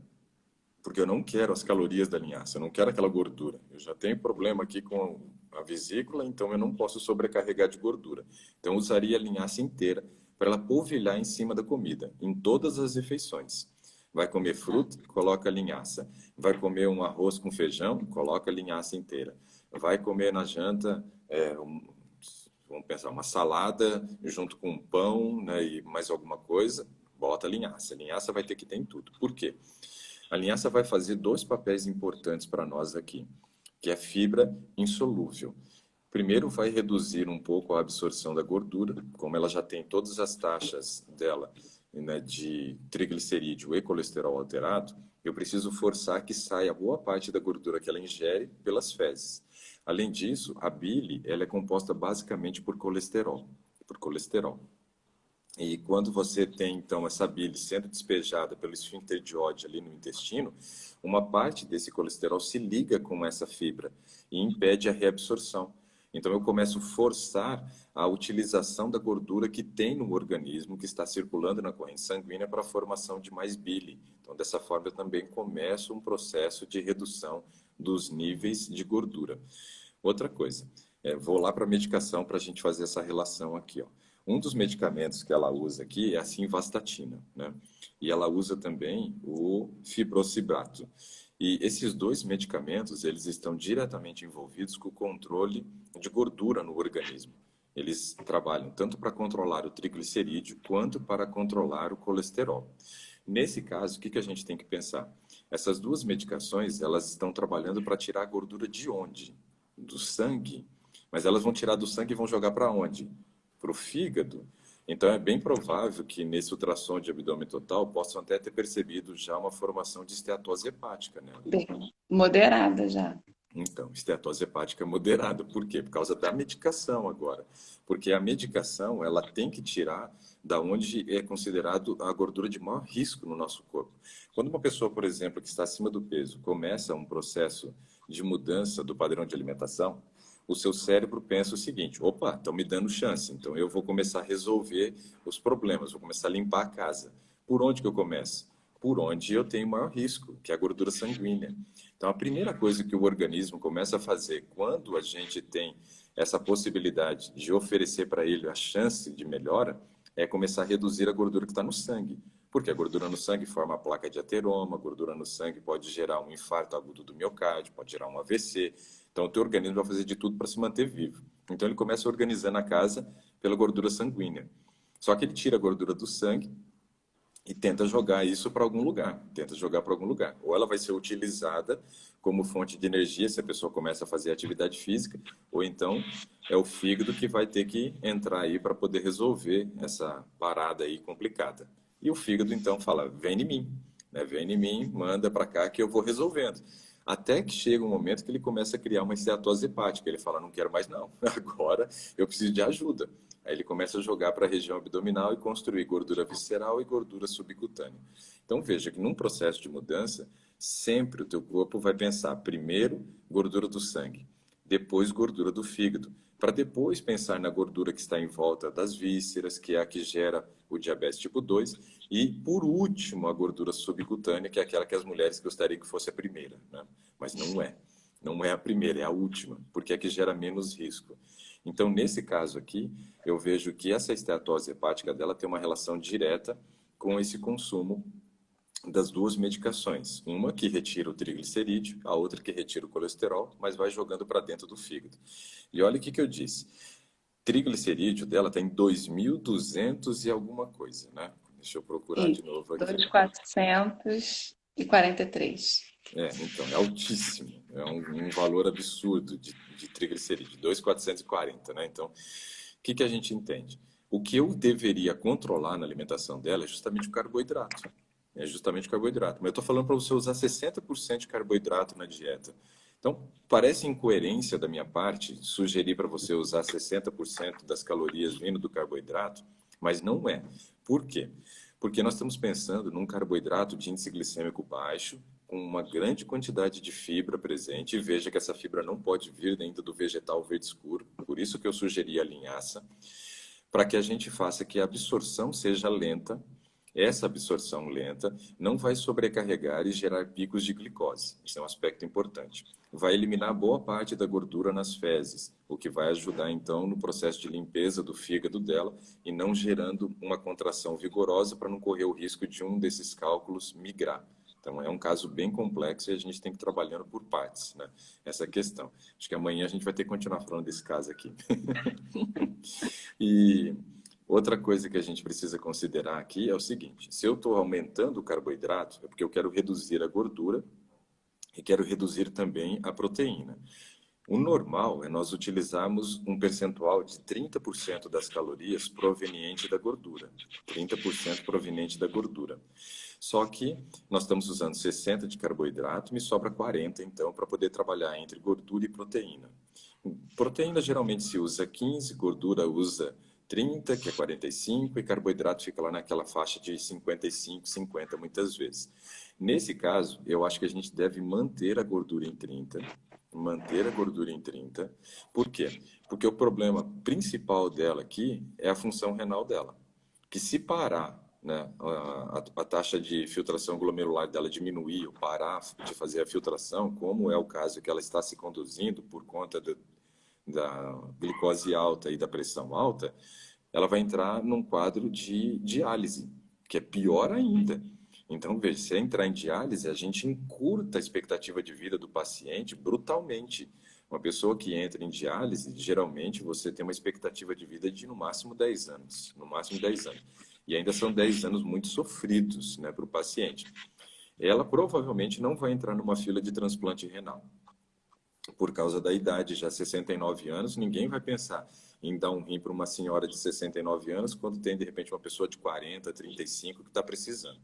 porque eu não quero as calorias da linhaça, eu não quero aquela gordura. Eu já tenho problema aqui com a vesícula, então eu não posso sobrecarregar de gordura. Então eu usaria a linhaça inteira para ela polvilhar em cima da comida, em todas as refeições. Vai comer fruta, coloca linhaça. Vai comer um arroz com feijão, coloca linhaça inteira. Vai comer na janta, vamos pensar, uma salada junto com um pão, né, e mais alguma coisa, bota linhaça. A linhaça vai ter que ter em tudo. Por quê? A linhaça vai fazer 2 papéis importantes para nós aqui, que é fibra insolúvel. Primeiro, vai reduzir um pouco a absorção da gordura, como ela já tem todas as taxas dela, né, de triglicerídeo e colesterol alterado, eu preciso forçar que saia boa parte da gordura que ela ingere pelas fezes. Além disso, a bile ela é composta basicamente por colesterol. E quando você tem, então, essa bile sendo despejada pelo esfíncter de Oddi ali no intestino, uma parte desse colesterol se liga com essa fibra e impede a reabsorção. Então, eu começo a forçar a utilização da gordura que tem no organismo, que está circulando na corrente sanguínea, para a formação de mais bile. Então, dessa forma, eu também começo um processo de redução dos níveis de gordura. Outra coisa, vou lá para a medicação para a gente fazer essa relação aqui, ó. Um dos medicamentos que ela usa aqui é a simvastatina, né? E ela usa também o fibrocibrato. E esses dois medicamentos, eles estão diretamente envolvidos com o controle de gordura no organismo. Eles trabalham tanto para controlar o triglicerídeo quanto para controlar o colesterol. Nesse caso, o que a gente tem que pensar? Essas duas medicações, elas estão trabalhando para tirar a gordura de onde? Do sangue. Mas elas vão tirar do sangue e vão jogar para onde? Para o fígado. Então, é bem provável que nesse ultrassom de abdômen total possam até ter percebido já uma formação de esteatose hepática, né? Bem moderada já. Então, esteatose hepática moderada. Por quê? Por causa da medicação agora. Porque a medicação, ela tem que tirar da onde é considerado a gordura de maior risco no nosso corpo. Quando uma pessoa, por exemplo, que está acima do peso, começa um processo de mudança do padrão de alimentação, o seu cérebro pensa o seguinte: opa, estão me dando chance, então eu vou começar a resolver os problemas, vou começar a limpar a casa. Por onde que eu começo? Por onde eu tenho maior risco, que é a gordura sanguínea. Então, a primeira coisa que o organismo começa a fazer quando a gente tem essa possibilidade de oferecer para ele a chance de melhora é começar a reduzir a gordura que está no sangue. Porque a gordura no sangue forma a placa de ateroma, a gordura no sangue pode gerar um infarto agudo do miocárdio, pode gerar um AVC. Então, o teu organismo vai fazer de tudo para se manter vivo. Então, ele começa organizando a casa pela gordura sanguínea. Só que ele tira a gordura do sangue e tenta jogar isso para algum lugar, tenta jogar para algum lugar. Ou ela vai ser utilizada como fonte de energia se a pessoa começa a fazer atividade física, ou então é o fígado que vai ter que entrar aí para poder resolver essa parada aí complicada. E o fígado então fala: vem em mim, né? Vem em mim, manda para cá que eu vou resolvendo. Até que chega um momento que ele começa a criar uma esteatose hepática. Ele fala: não quero mais não, agora eu preciso de ajuda. Aí ele começa a jogar para a região abdominal e construir gordura visceral e gordura subcutânea. Então veja que num processo de mudança, sempre o teu corpo vai pensar primeiro gordura do sangue, depois gordura do fígado, para depois pensar na gordura que está em volta das vísceras, que é a que gera o diabetes tipo 2, e por último a gordura subcutânea, que é aquela que as mulheres gostariam que fosse a primeira, né? Mas não é. Não é a primeira, é a última, porque é a que gera menos risco. Então, nesse caso aqui, eu vejo que essa esteatose hepática dela tem uma relação direta com esse consumo das duas medicações. Uma que retira o triglicerídeo, a outra que retira o colesterol, mas vai jogando para dentro do fígado. E olha o que eu disse. Triglicerídeo dela está em 2.200 e alguma coisa, né? Deixa eu procurar de Isso, novo aqui. 2.443. Então, é altíssimo. É um valor absurdo de triglicerídeo, 2.440, né? Então, o que a gente entende? O que eu deveria controlar na alimentação dela é justamente o carboidrato. É justamente o carboidrato. Mas eu estou falando para você usar 60% de carboidrato na dieta. Então, parece incoerência da minha parte sugerir para você usar 60% das calorias vindo do carboidrato, mas não é. Por quê? Porque nós estamos pensando num carboidrato de índice glicêmico baixo, com uma grande quantidade de fibra presente, e veja que essa fibra não pode vir ainda do vegetal verde escuro, por isso que eu sugeri a linhaça, para que a gente faça que a absorção seja lenta. Essa absorção lenta não vai sobrecarregar e gerar picos de glicose. Isso é um aspecto importante. Vai eliminar boa parte da gordura nas fezes, o que vai ajudar então no processo de limpeza do fígado dela e não gerando uma contração vigorosa para não correr o risco de um desses cálculos migrar. Então, é um caso bem complexo e a gente tem que ir trabalhando por partes, né? Essa questão. Acho que amanhã a gente vai ter que continuar falando desse caso aqui. E outra coisa que a gente precisa considerar aqui é o seguinte: se eu estou aumentando o carboidrato, é porque eu quero reduzir a gordura e quero reduzir também a proteína. O normal é nós utilizarmos um percentual de 30% das calorias proveniente da gordura. 30% proveniente da gordura. Só que nós estamos usando 60 de carboidrato, me sobra 40, então, para poder trabalhar entre gordura e proteína. Proteína geralmente se usa 15, gordura usa 30, que é 45, e carboidrato fica lá naquela faixa de 55, 50 muitas vezes. Nesse caso, eu acho que a gente deve manter a gordura em 30, manter a gordura em 30. Por quê? Porque o problema principal dela aqui é a função renal dela, que se parar, né, a taxa de filtração glomerular dela diminuir ou parar de fazer a filtração, como é o caso que ela está se conduzindo por conta da glicose alta e da pressão alta, ela vai entrar num quadro de diálise, que é pior ainda. Então, veja, se entrar em diálise, a gente encurta a expectativa de vida do paciente brutalmente. Uma pessoa que entra em diálise, geralmente você tem uma expectativa de vida de no máximo 10 anos. No máximo 10 anos. E ainda são 10 anos muito sofridos, né, para o paciente. Ela provavelmente não vai entrar numa fila de transplante renal. Por causa da idade, já 69 anos, ninguém vai pensar em dar um rim para uma senhora de 69 anos quando tem, de repente, uma pessoa de 40, 35 que está precisando.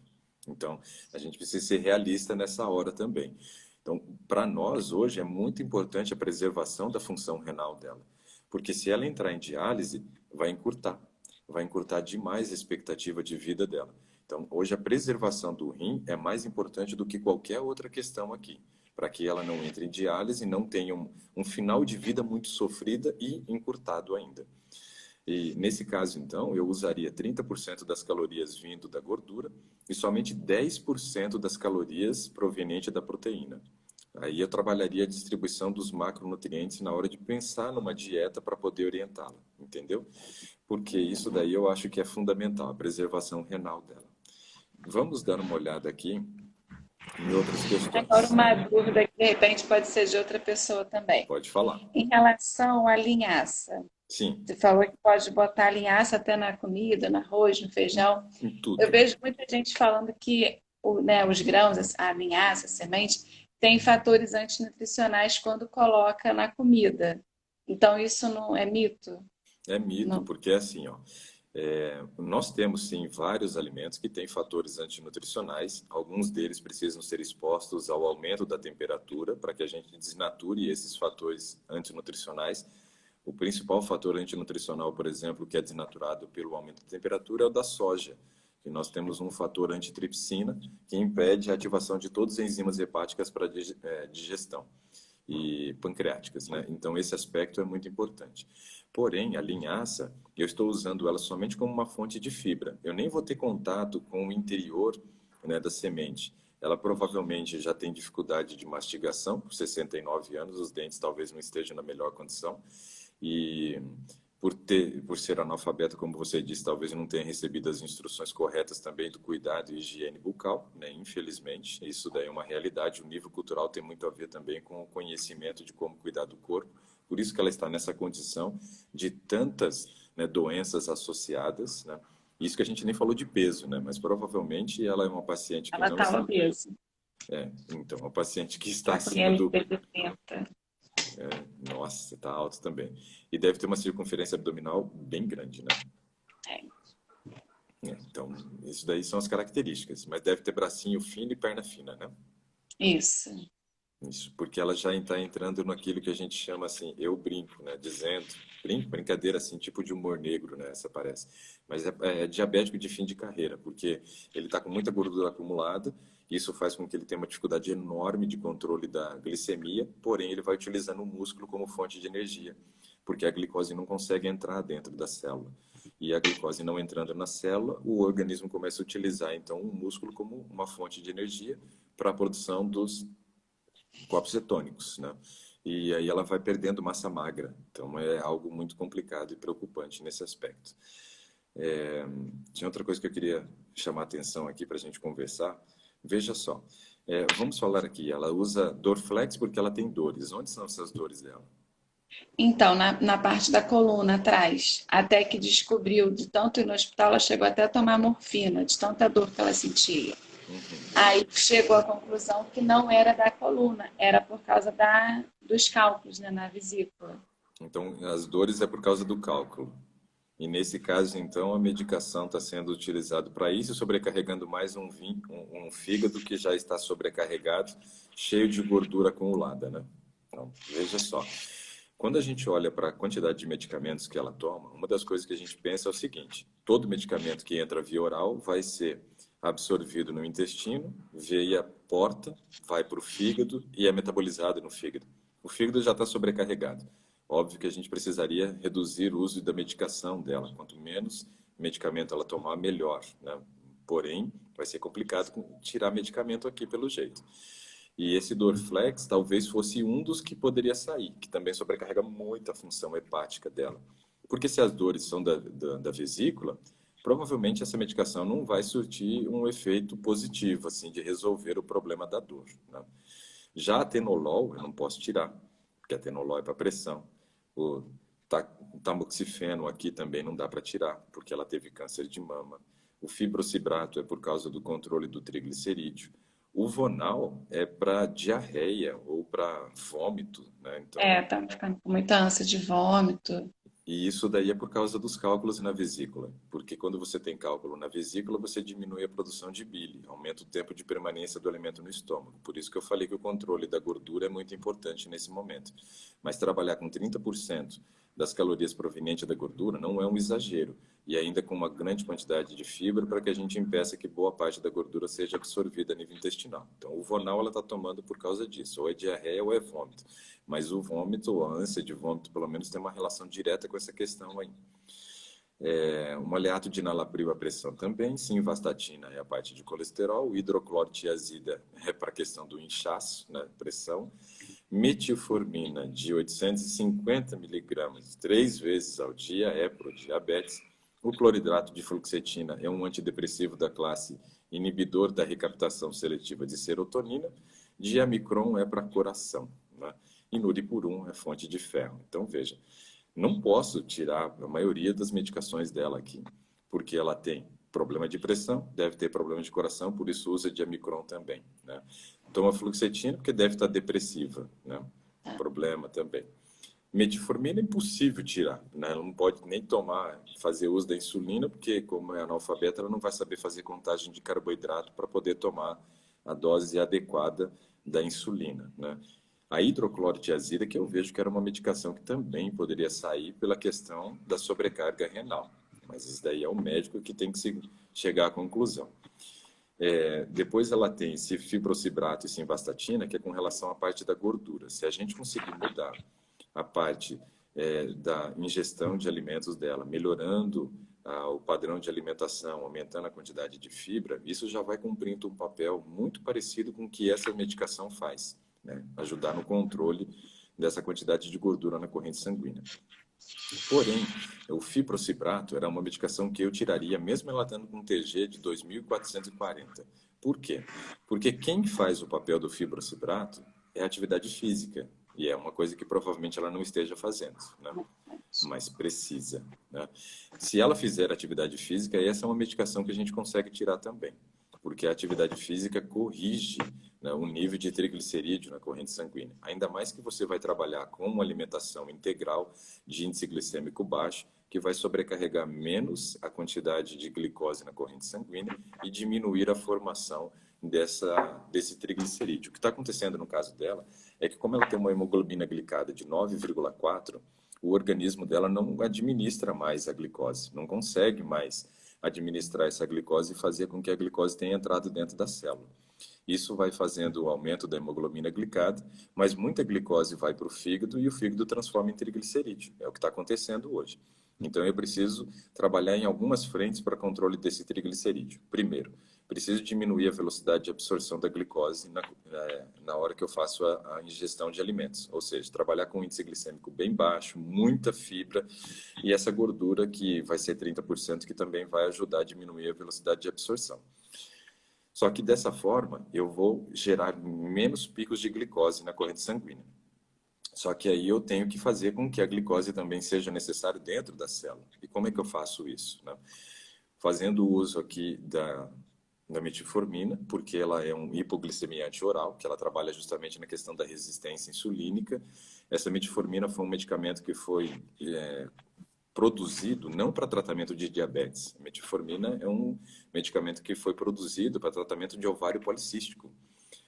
Então, a gente precisa ser realista nessa hora também. Então, para nós, hoje, é muito importante a preservação da função renal dela. Porque se ela entrar em diálise, vai encurtar demais a expectativa de vida dela. Então, hoje, a preservação do rim é mais importante do que qualquer outra questão aqui, para que ela não entre em diálise e não tenha um final de vida muito sofrida e encurtado ainda. E nesse caso, então, eu usaria 30% das calorias vindo da gordura e somente 10% das calorias provenientes da proteína. Aí eu trabalharia a distribuição dos macronutrientes na hora de pensar numa dieta para poder orientá-la, entendeu? Porque isso daí eu acho que é fundamental, a preservação renal dela. Vamos dar uma olhada aqui em outras Agora, questões. uma dúvida que de repente pode ser de outra pessoa também. Pode falar. Em relação à linhaça, Sim, você falou que pode botar linhaça até na comida, no arroz, no feijão. em Eu tudo. vejo muita gente falando que né, os grãos, a linhaça, a semente, tem fatores antinutricionais quando coloca na comida. Então, isso não é mito? É mito, Não. porque é assim, ó, nós temos sim vários alimentos que têm fatores antinutricionais. Alguns deles precisam ser expostos ao aumento da temperatura para que a gente desnature esses fatores antinutricionais. O principal fator antinutricional, por exemplo, que é desnaturado pelo aumento da temperatura é o da soja, que nós temos um fator antitripsina que impede a ativação de todas as enzimas hepáticas para digestão e pancreáticas, né? Então esse aspecto é muito importante. Porém, a linhaça, eu estou usando ela somente como uma fonte de fibra. Eu nem vou ter contato com o interior, né, da semente. Ela provavelmente já tem dificuldade de mastigação, por 69 anos, os dentes talvez não estejam na melhor condição. E por ser analfabeta, como você disse, talvez não tenha recebido as instruções corretas também do cuidado e higiene bucal, né? Infelizmente, isso daí é uma realidade. O nível cultural tem muito a ver também com o conhecimento de como cuidar do corpo. Por isso que ela está nessa condição de tantas, né, doenças associadas, né? Isso que a gente nem falou de peso, né? Mas provavelmente ela é uma paciente que Ela não está está... obesa. Então, uma paciente que está Está com acima do... IMC-60. Nossa, está alto também. E deve ter uma circunferência abdominal bem grande, né? Então, isso daí são as características. Mas deve ter bracinho fino e perna fina, né? Isso. Isso, porque ela já está entrando naquilo que a gente chama assim, eu brinco, né? Dizendo, brincadeira assim, tipo de humor negro, né? Essa parece. Mas é diabético de fim de carreira, porque ele está com muita gordura acumulada, isso faz com que ele tenha uma dificuldade enorme de controle da glicemia, porém ele vai utilizando o músculo como fonte de energia, porque a glicose não consegue entrar dentro da célula. E a glicose não entrando na célula, o organismo começa a utilizar então o músculo como uma fonte de energia para a produção dos corpos cetônicos, né? E aí ela vai perdendo massa magra. Então é algo muito complicado e preocupante nesse aspecto. Tinha outra coisa que eu queria chamar a atenção aqui para a gente conversar. Veja só, vamos falar aqui. Ela usa Dorflex porque ela tem dores. Onde são essas dores dela? Então, na parte da coluna atrás, até que descobriu, de tanto ir no hospital, ela chegou até a tomar morfina, de tanta dor que ela sentia. Aí chegou à conclusão que não era da coluna, era por causa dos cálculos, né, na vesícula. Então, as dores é por causa do cálculo. E nesse caso, então, a medicação está sendo utilizada para isso, sobrecarregando mais um fígado que já está sobrecarregado, cheio de gordura acumulada, né? Então, veja só. Quando a gente olha para a quantidade de medicamentos que ela toma, uma das coisas que a gente pensa é o seguinte: todo medicamento que entra via oral vai ser absorvido no intestino, via porta, vai para o fígado e é metabolizado no fígado. O fígado já está sobrecarregado. Óbvio que a gente precisaria reduzir o uso da medicação dela. Quanto menos medicamento ela tomar, melhor, né? Porém, vai ser complicado tirar medicamento aqui pelo jeito. E esse Dorflex talvez fosse um dos que poderia sair, que também sobrecarrega muito a função hepática dela. Porque se as dores são da vesícula, provavelmente essa medicação não vai surtir um efeito positivo, assim, de resolver o problema da dor, né? Já a atenolol eu não posso tirar, porque a atenolol é para pressão. O tamoxifeno aqui também não dá para tirar, porque ela teve câncer de mama. O fibrocibrato é por causa do controle do triglicerídeo. O Vonal é para diarreia ou para vômito, né? Então, Tá ficando com muita ânsia de vômito. e isso daí é por causa dos cálculos na vesícula, porque quando você tem cálculo na vesícula, você diminui a produção de bile, aumenta o tempo de permanência do alimento no estômago. Por isso que eu falei que o controle da gordura é muito importante nesse momento. Mas trabalhar com 30% das calorias provenientes da gordura não é um exagero, e ainda com uma grande quantidade de fibra para que a gente impeça que boa parte da gordura seja absorvida a nível intestinal. Então, o Vonal ela está tomando por causa disso, ou é diarreia ou é vômito. Mas o vômito, ou a ânsia de vômito, pelo menos tem uma relação direta com essa questão aí. Um aleato de enalapril a pressão também, simvastatina é a parte de colesterol, o hidroclorotiazida é para a questão do inchaço, né, pressão, metilformina de 850 miligramas 3 vezes ao dia é para o diabetes, o cloridrato de fluoxetina é um antidepressivo da classe inibidor da recaptação seletiva de serotonina, diamicron é para coração, né, e nuripurum é fonte de ferro. Então, veja, não posso tirar a maioria das medicações dela aqui, porque ela tem problema de pressão, deve ter problema de coração, por isso usa diamicron também, né? Toma fluoxetina porque deve estar depressiva, né? Problema também. Metformina é impossível tirar, né? Ela não pode nem tomar, fazer uso da insulina, porque como é analfabeta, ela não vai saber fazer contagem de carboidrato para poder tomar a dose adequada da insulina, né? A hidroclorotiazida, que eu vejo que era uma medicação que também poderia sair pela questão da sobrecarga renal. Mas isso daí é o médico que tem que chegar à conclusão. Depois ela tem esse fibrocibrato e simvastatina, que é com relação à parte da gordura. Se a gente conseguir mudar a parte da ingestão de alimentos dela, melhorando o padrão de alimentação, aumentando a quantidade de fibra, isso já vai cumprindo um papel muito parecido com o que essa medicação faz, né? Ajudar no controle dessa quantidade de gordura na corrente sanguínea. Porém, o fibrocibrato era uma medicação que eu tiraria, mesmo ela estando com um TG de 2.440. Por quê? Porque quem faz o papel do fibrocibrato é a atividade física, e é uma coisa que provavelmente ela não esteja fazendo, né? Mas precisa, né? Se ela fizer atividade física, essa é uma medicação que a gente consegue tirar também, porque a atividade física corrige, né, o nível de triglicerídeo na corrente sanguínea. Ainda mais que você vai trabalhar com uma alimentação integral de índice glicêmico baixo, que vai sobrecarregar menos a quantidade de glicose na corrente sanguínea e diminuir a formação desse triglicerídeo. O que está acontecendo no caso dela é que, como ela tem uma hemoglobina glicada de 9,4, o organismo dela não administra mais a glicose, não consegue mais administrar essa glicose e fazer com que a glicose tenha entrado dentro da célula. Isso vai fazendo o aumento da hemoglobina glicada, mas muita glicose vai para o fígado e o fígado transforma em triglicerídeo. É o que está acontecendo hoje. Então, eu preciso trabalhar em algumas frentes para controle desse triglicerídeo. Primeiro, preciso diminuir a velocidade de absorção da glicose na hora que eu faço a ingestão de alimentos. Ou seja, trabalhar com um índice glicêmico bem baixo, muita fibra e essa gordura que vai ser 30%, que também vai ajudar a diminuir a velocidade de absorção. Só que dessa forma, eu vou gerar menos picos de glicose na corrente sanguínea. Só que aí eu tenho que fazer com que a glicose também seja necessária dentro da célula. E como é que eu faço isso, né? Fazendo uso aqui da metformina, porque ela é um hipoglicemiante oral, que ela trabalha justamente na questão da resistência insulínica. Essa metformina foi um medicamento que foi produzido não para tratamento de diabetes. A metformina é um medicamento que foi produzido para tratamento de ovário policístico.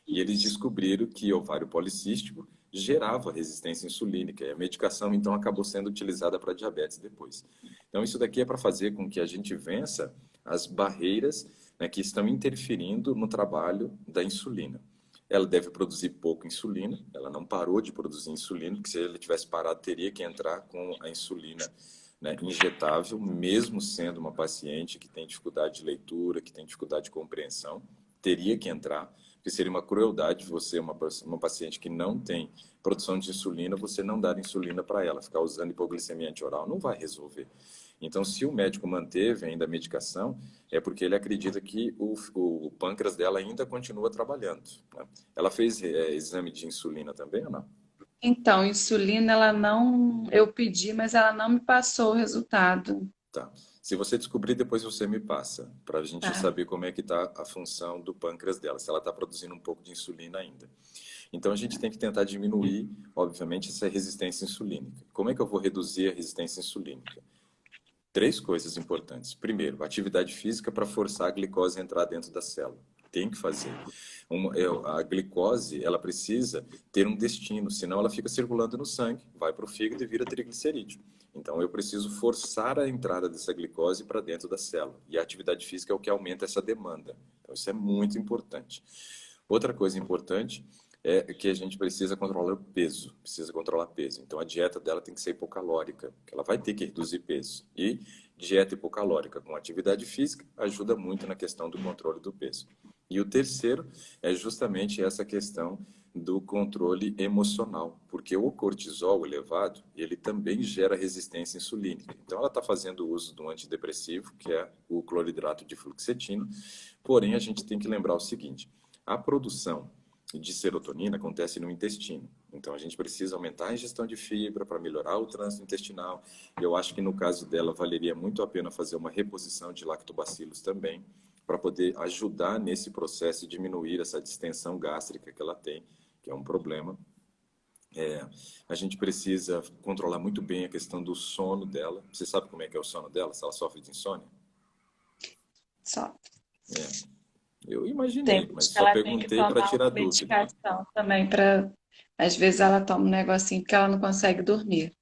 E eles descobriram que ovário policístico gerava resistência insulínica e a medicação então acabou sendo utilizada para diabetes depois. Então isso daqui é para fazer com que a gente vença as barreiras, né, que estão interferindo no trabalho da insulina. Ela deve produzir pouca insulina, ela não parou de produzir insulina, porque se ela tivesse parado, teria que entrar com a insulina, né, injetável, mesmo sendo uma paciente que tem dificuldade de leitura, que tem dificuldade de compreensão, teria que entrar, porque seria uma crueldade você, uma paciente que não tem produção de insulina, você não dar insulina para ela, ficar usando hipoglicemia antioral não vai resolver. Então, se o médico manteve ainda a medicação, é porque ele acredita que o pâncreas dela ainda continua trabalhando, né? Ela fez exame de insulina também ou não? Então, insulina, ela não, eu pedi, mas ela não me passou o resultado. Tá. Se você descobrir, depois você me passa, para a gente Tá. saber como é que está a função do pâncreas dela, se ela está produzindo um pouco de insulina ainda. Então, a gente tem que tentar diminuir, obviamente, essa resistência insulínica. Como é que eu vou reduzir a resistência insulínica? Três coisas importantes. Primeiro, atividade física para forçar a glicose a entrar dentro da célula. Tem que fazer. A glicose, ela precisa ter um destino, senão ela fica circulando no sangue, vai para o fígado e vira triglicerídeo. Então, eu preciso forçar a entrada dessa glicose para dentro da célula. E a atividade física é o que aumenta essa demanda. Então, isso é muito importante. Outra coisa importante é que a gente precisa controlar o peso, precisa controlar peso. Então, a dieta dela tem que ser hipocalórica, que ela vai ter que reduzir peso. E dieta hipocalórica com atividade física ajuda muito na questão do controle do peso. E o terceiro é justamente essa questão do controle emocional, porque o cortisol elevado, ele também gera resistência insulínica. Então, ela está fazendo uso de um antidepressivo, que é o cloridrato de fluoxetina, porém, a gente tem que lembrar o seguinte, a produção de serotonina acontece no intestino. Então, a gente precisa aumentar a ingestão de fibra para melhorar o trânsito intestinal. Eu acho que no caso dela, valeria muito a pena fazer uma reposição de lactobacilos também, para poder ajudar nesse processo e diminuir essa distensão gástrica que ela tem, que é um problema. A gente precisa controlar muito bem a questão do sono dela. Você sabe como é que é o sono dela? Se ela sofre de insônia? Só. Eu Tem imaginei, mas vezes que só ela tem que perguntei para tomar tirar uma dúvida. medicação também para. Às vezes ela toma um negocinho porque ela não consegue dormir.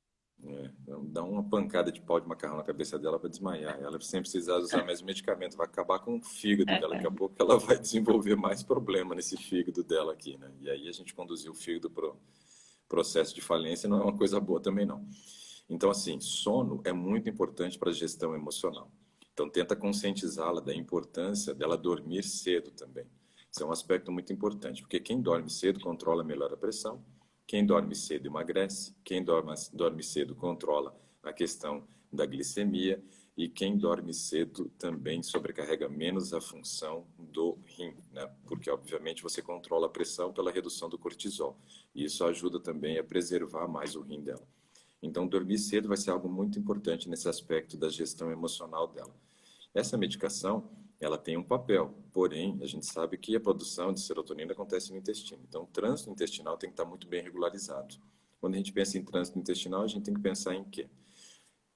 Dá uma pancada de pau de macarrão na cabeça dela para desmaiar. Ela sem precisar usar mais medicamento, vai acabar com o fígado dela. Daqui a pouco ela vai desenvolver mais problema nesse fígado dela aqui, né? E aí a gente conduzir o fígado para o processo de falência não é uma coisa boa também, não. Então, assim, sono é muito importante para a gestão emocional. Então, tenta conscientizá-la da importância dela dormir cedo também. Isso é um aspecto muito importante, porque quem dorme cedo controla melhor a pressão, quem dorme cedo emagrece, quem dorme cedo controla a questão da glicemia e quem dorme cedo também sobrecarrega menos a função do rim, né? Porque, obviamente, você controla a pressão pela redução do cortisol. E isso ajuda também a preservar mais o rim dela. Então, dormir cedo vai ser algo muito importante nesse aspecto da gestão emocional dela. Essa medicação, ela tem um papel, porém, a gente sabe que a produção de serotonina acontece no intestino. Então, o trânsito intestinal tem que estar muito bem regularizado. Quando a gente pensa em trânsito intestinal, a gente tem que pensar em quê?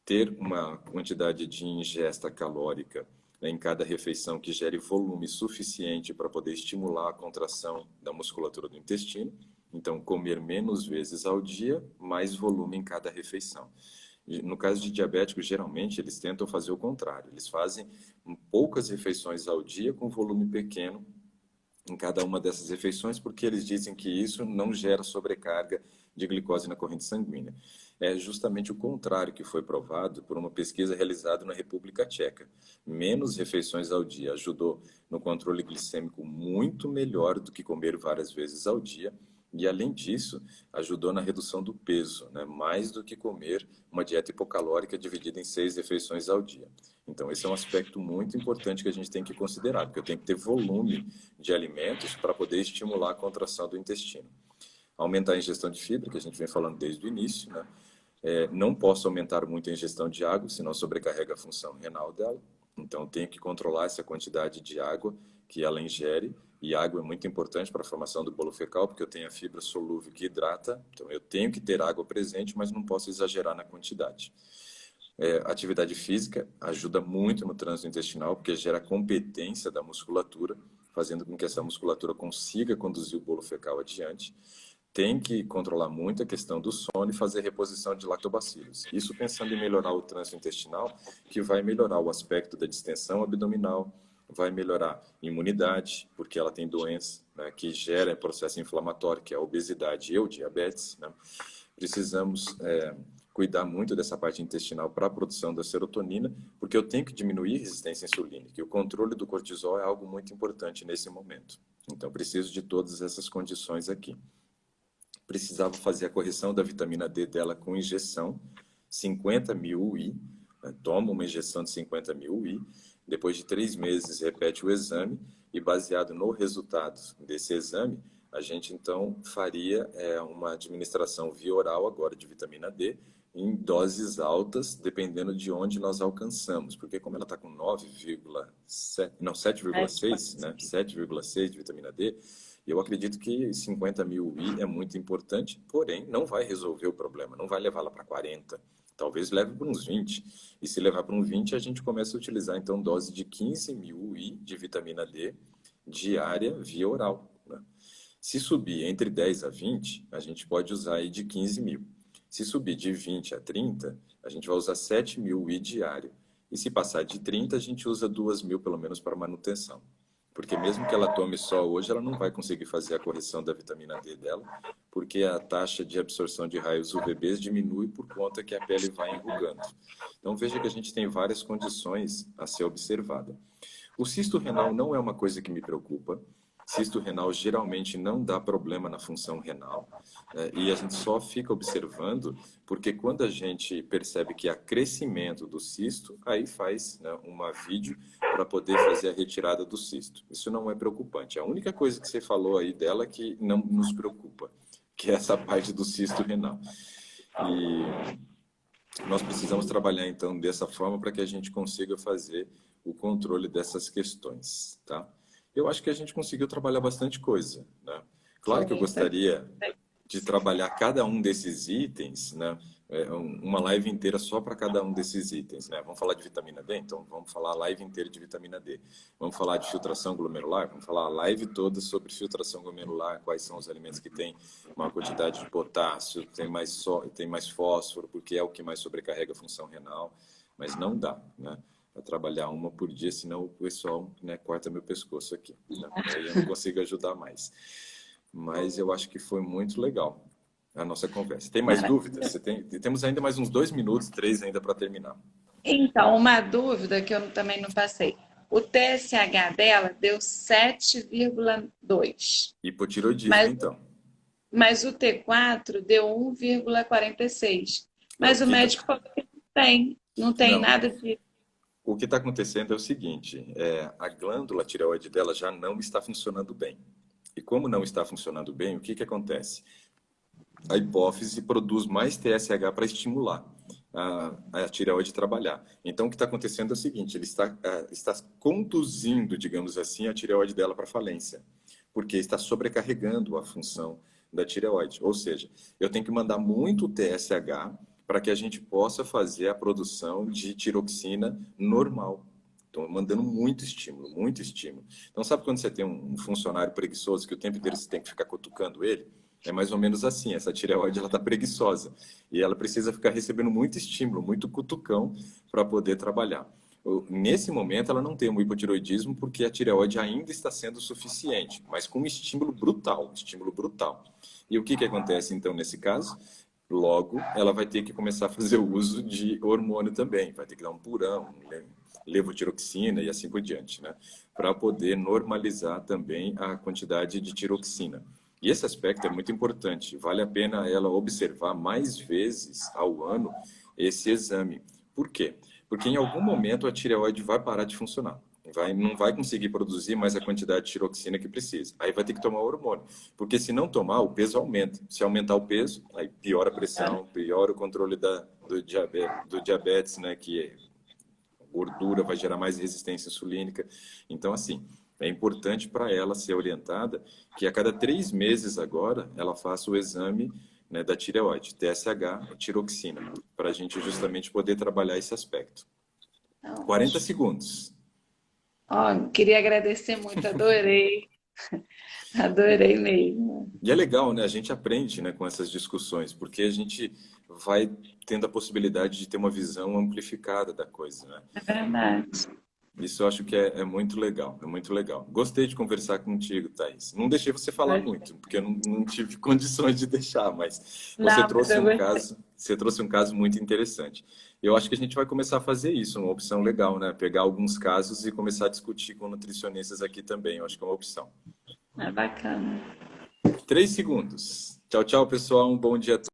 Ter uma quantidade de ingesta calórica, né, em cada refeição que gere volume suficiente para poder estimular a contração da musculatura do intestino. Então, comer menos vezes ao dia, mais volume em cada refeição. No caso de diabéticos, geralmente eles tentam fazer o contrário. Eles fazem poucas refeições ao dia com volume pequeno em cada uma dessas refeições, porque eles dizem que isso não gera sobrecarga de glicose na corrente sanguínea. É justamente o contrário que foi provado por uma pesquisa realizada na República Tcheca. Menos refeições ao dia ajudou no controle glicêmico muito melhor do que comer várias vezes ao dia. E, além disso, ajudou na redução do peso, né? Mais do que comer uma dieta hipocalórica dividida em 6 refeições ao dia. Então, esse é um aspecto muito importante que a gente tem que considerar, porque eu tenho que ter volume de alimentos para poder estimular a contração do intestino. Aumentar a ingestão de fibra, que a gente vem falando desde o início, né? Não posso aumentar muito a ingestão de água, senão sobrecarrega a função renal dela. Então, tenho que controlar essa quantidade de água que ela ingere. E água é muito importante para a formação do bolo fecal, porque eu tenho a fibra solúvel que hidrata. Então, eu tenho que ter água presente, mas não posso exagerar na quantidade. Atividade física ajuda muito no trânsito intestinal, porque gera competência da musculatura, fazendo com que essa musculatura consiga conduzir o bolo fecal adiante. tem que controlar muito a questão do sono e fazer reposição de lactobacilos. Isso pensando em melhorar o trânsito intestinal, que vai melhorar o aspecto da distensão abdominal, vai melhorar a imunidade, porque ela tem doença, né, que gera processo inflamatório, que é a obesidade e o diabetes, né? Precisamos cuidar muito dessa parte intestinal para a produção da serotonina, porque eu tenho que diminuir a resistência insulínica. E o controle do cortisol é algo muito importante nesse momento. Então, preciso de todas essas condições aqui. Precisava fazer a correção da vitamina D dela com injeção, 50 mil UI, né? Toma uma injeção de 50 mil UI, depois de 3 meses repete o exame e baseado no resultado desse exame, a gente então faria uma administração via oral agora de vitamina D em doses altas, dependendo de onde nós alcançamos, porque como ela está com 9,7, não, 7,6, né? 7,6 de vitamina D, eu acredito que 50 mil UI é muito importante, porém não vai resolver o problema, não vai levá-la para 40, talvez leve para uns 20. E se levar para uns 20, a gente começa a utilizar então dose de 15 mil UI de vitamina D diária via oral, né? Se subir entre 10 a 20, a gente pode usar aí de 15 mil. Se subir de 20 a 30, a gente vai usar 7 mil UI diário. E se passar de 30, a gente usa 2 mil pelo menos para manutenção. Porque mesmo que ela tome só hoje, ela não vai conseguir fazer a correção da vitamina D dela, porque a taxa de absorção de raios UVBs diminui por conta que a pele vai enrugando. Então veja que a gente tem várias condições a ser observada. O cisto renal não é uma coisa que me preocupa. Cisto renal geralmente não dá problema na função renal, né? E a gente só fica observando porque quando a gente percebe que há crescimento do cisto, aí faz, né, uma vídeo para poder fazer a retirada do cisto. Isso não é preocupante. A única coisa que você falou aí dela que não nos preocupa, que é essa parte do cisto renal. E nós precisamos trabalhar então dessa forma para que a gente consiga fazer o controle dessas questões, tá? Eu acho que a gente conseguiu trabalhar bastante coisa, né? Claro que eu gostaria de trabalhar cada um desses itens, né? Uma live inteira só para cada um desses itens, né? Vamos falar de vitamina D? Então, vamos falar a live inteira de vitamina D. Vamos falar de filtração glomerular? Vamos falar a live toda sobre filtração glomerular, quais são os alimentos que têm maior quantidade de potássio, tem mais fósforo, porque é o que mais sobrecarrega a função renal, mas não dá, né? A trabalhar uma por dia, senão o pessoal, né, corta meu pescoço aqui, né? Aí eu não consigo ajudar mais. Mas eu acho que foi muito legal a nossa conversa. Tem mais dúvidas? Temos ainda mais uns 2 minutos, 3 ainda para terminar. Então, uma dúvida que eu também não passei. O TSH dela deu 7,2, Hipotiroidismo, mas, então. mas o T4 deu 1,46. Mas o médico falou que não tem Não. nada de... O que está acontecendo é o seguinte, a glândula tireoide dela já não está funcionando bem. E como não está funcionando bem, o que que acontece? A hipófise produz mais TSH para estimular a tireoide a trabalhar. Então, o que está acontecendo é o seguinte, ele está conduzindo, digamos assim, a tireoide dela para falência, porque está sobrecarregando a função da tireoide. Ou seja, eu tenho que mandar muito TSH para que a gente possa fazer a produção de tiroxina normal. Estou mandando muito estímulo, muito estímulo. Então, sabe quando você tem um funcionário preguiçoso que o tempo inteiro você tem que ficar cutucando ele? É mais ou menos assim, essa tireoide ela está preguiçosa e ela precisa ficar recebendo muito estímulo, muito cutucão para poder trabalhar. Nesse momento ela não tem um hipotiroidismo porque a tireoide ainda está sendo suficiente, mas com um estímulo brutal, estímulo brutal. E o que que acontece então nesse caso? Logo, ela vai ter que começar a fazer o uso de hormônio também, vai ter que dar um purão, levotiroxina e assim por diante, né? Para poder normalizar também a quantidade de tiroxina. E esse aspecto é muito importante. Vale a pena ela observar mais vezes ao ano esse exame. Por quê? Porque em algum momento a tireoide vai parar de funcionar. Não vai conseguir produzir mais a quantidade de tiroxina que precisa. Aí vai ter que tomar o hormônio. Porque se não tomar, o peso aumenta. Se aumentar o peso, aí piora a pressão, piora o controle do diabetes, né? Que gordura vai gerar mais resistência insulínica. Então, assim, é importante para ela ser orientada que a cada 3 meses agora ela faça o exame, né, da tireoide, TSH, tiroxina, para a gente justamente poder trabalhar esse aspecto. 40 segundos. Ó, queria agradecer muito, adorei. Adorei mesmo. E é legal, né? A gente aprende, né, com essas discussões, porque a gente vai tendo a possibilidade de ter uma visão amplificada da coisa, né? É verdade. Isso eu acho que é muito legal, é muito legal. Gostei de conversar contigo, Thaís. Não deixei você falar muito, porque eu não tive condições de deixar, mas você Não, mas trouxe eu um gostei. caso, você trouxe um caso muito interessante. Eu acho que a gente vai começar a fazer isso, uma opção legal, né? Pegar alguns casos e começar a discutir com nutricionistas aqui também, eu acho que é uma opção. É bacana. 3 segundos. Tchau, tchau, pessoal. Um bom dia a todos.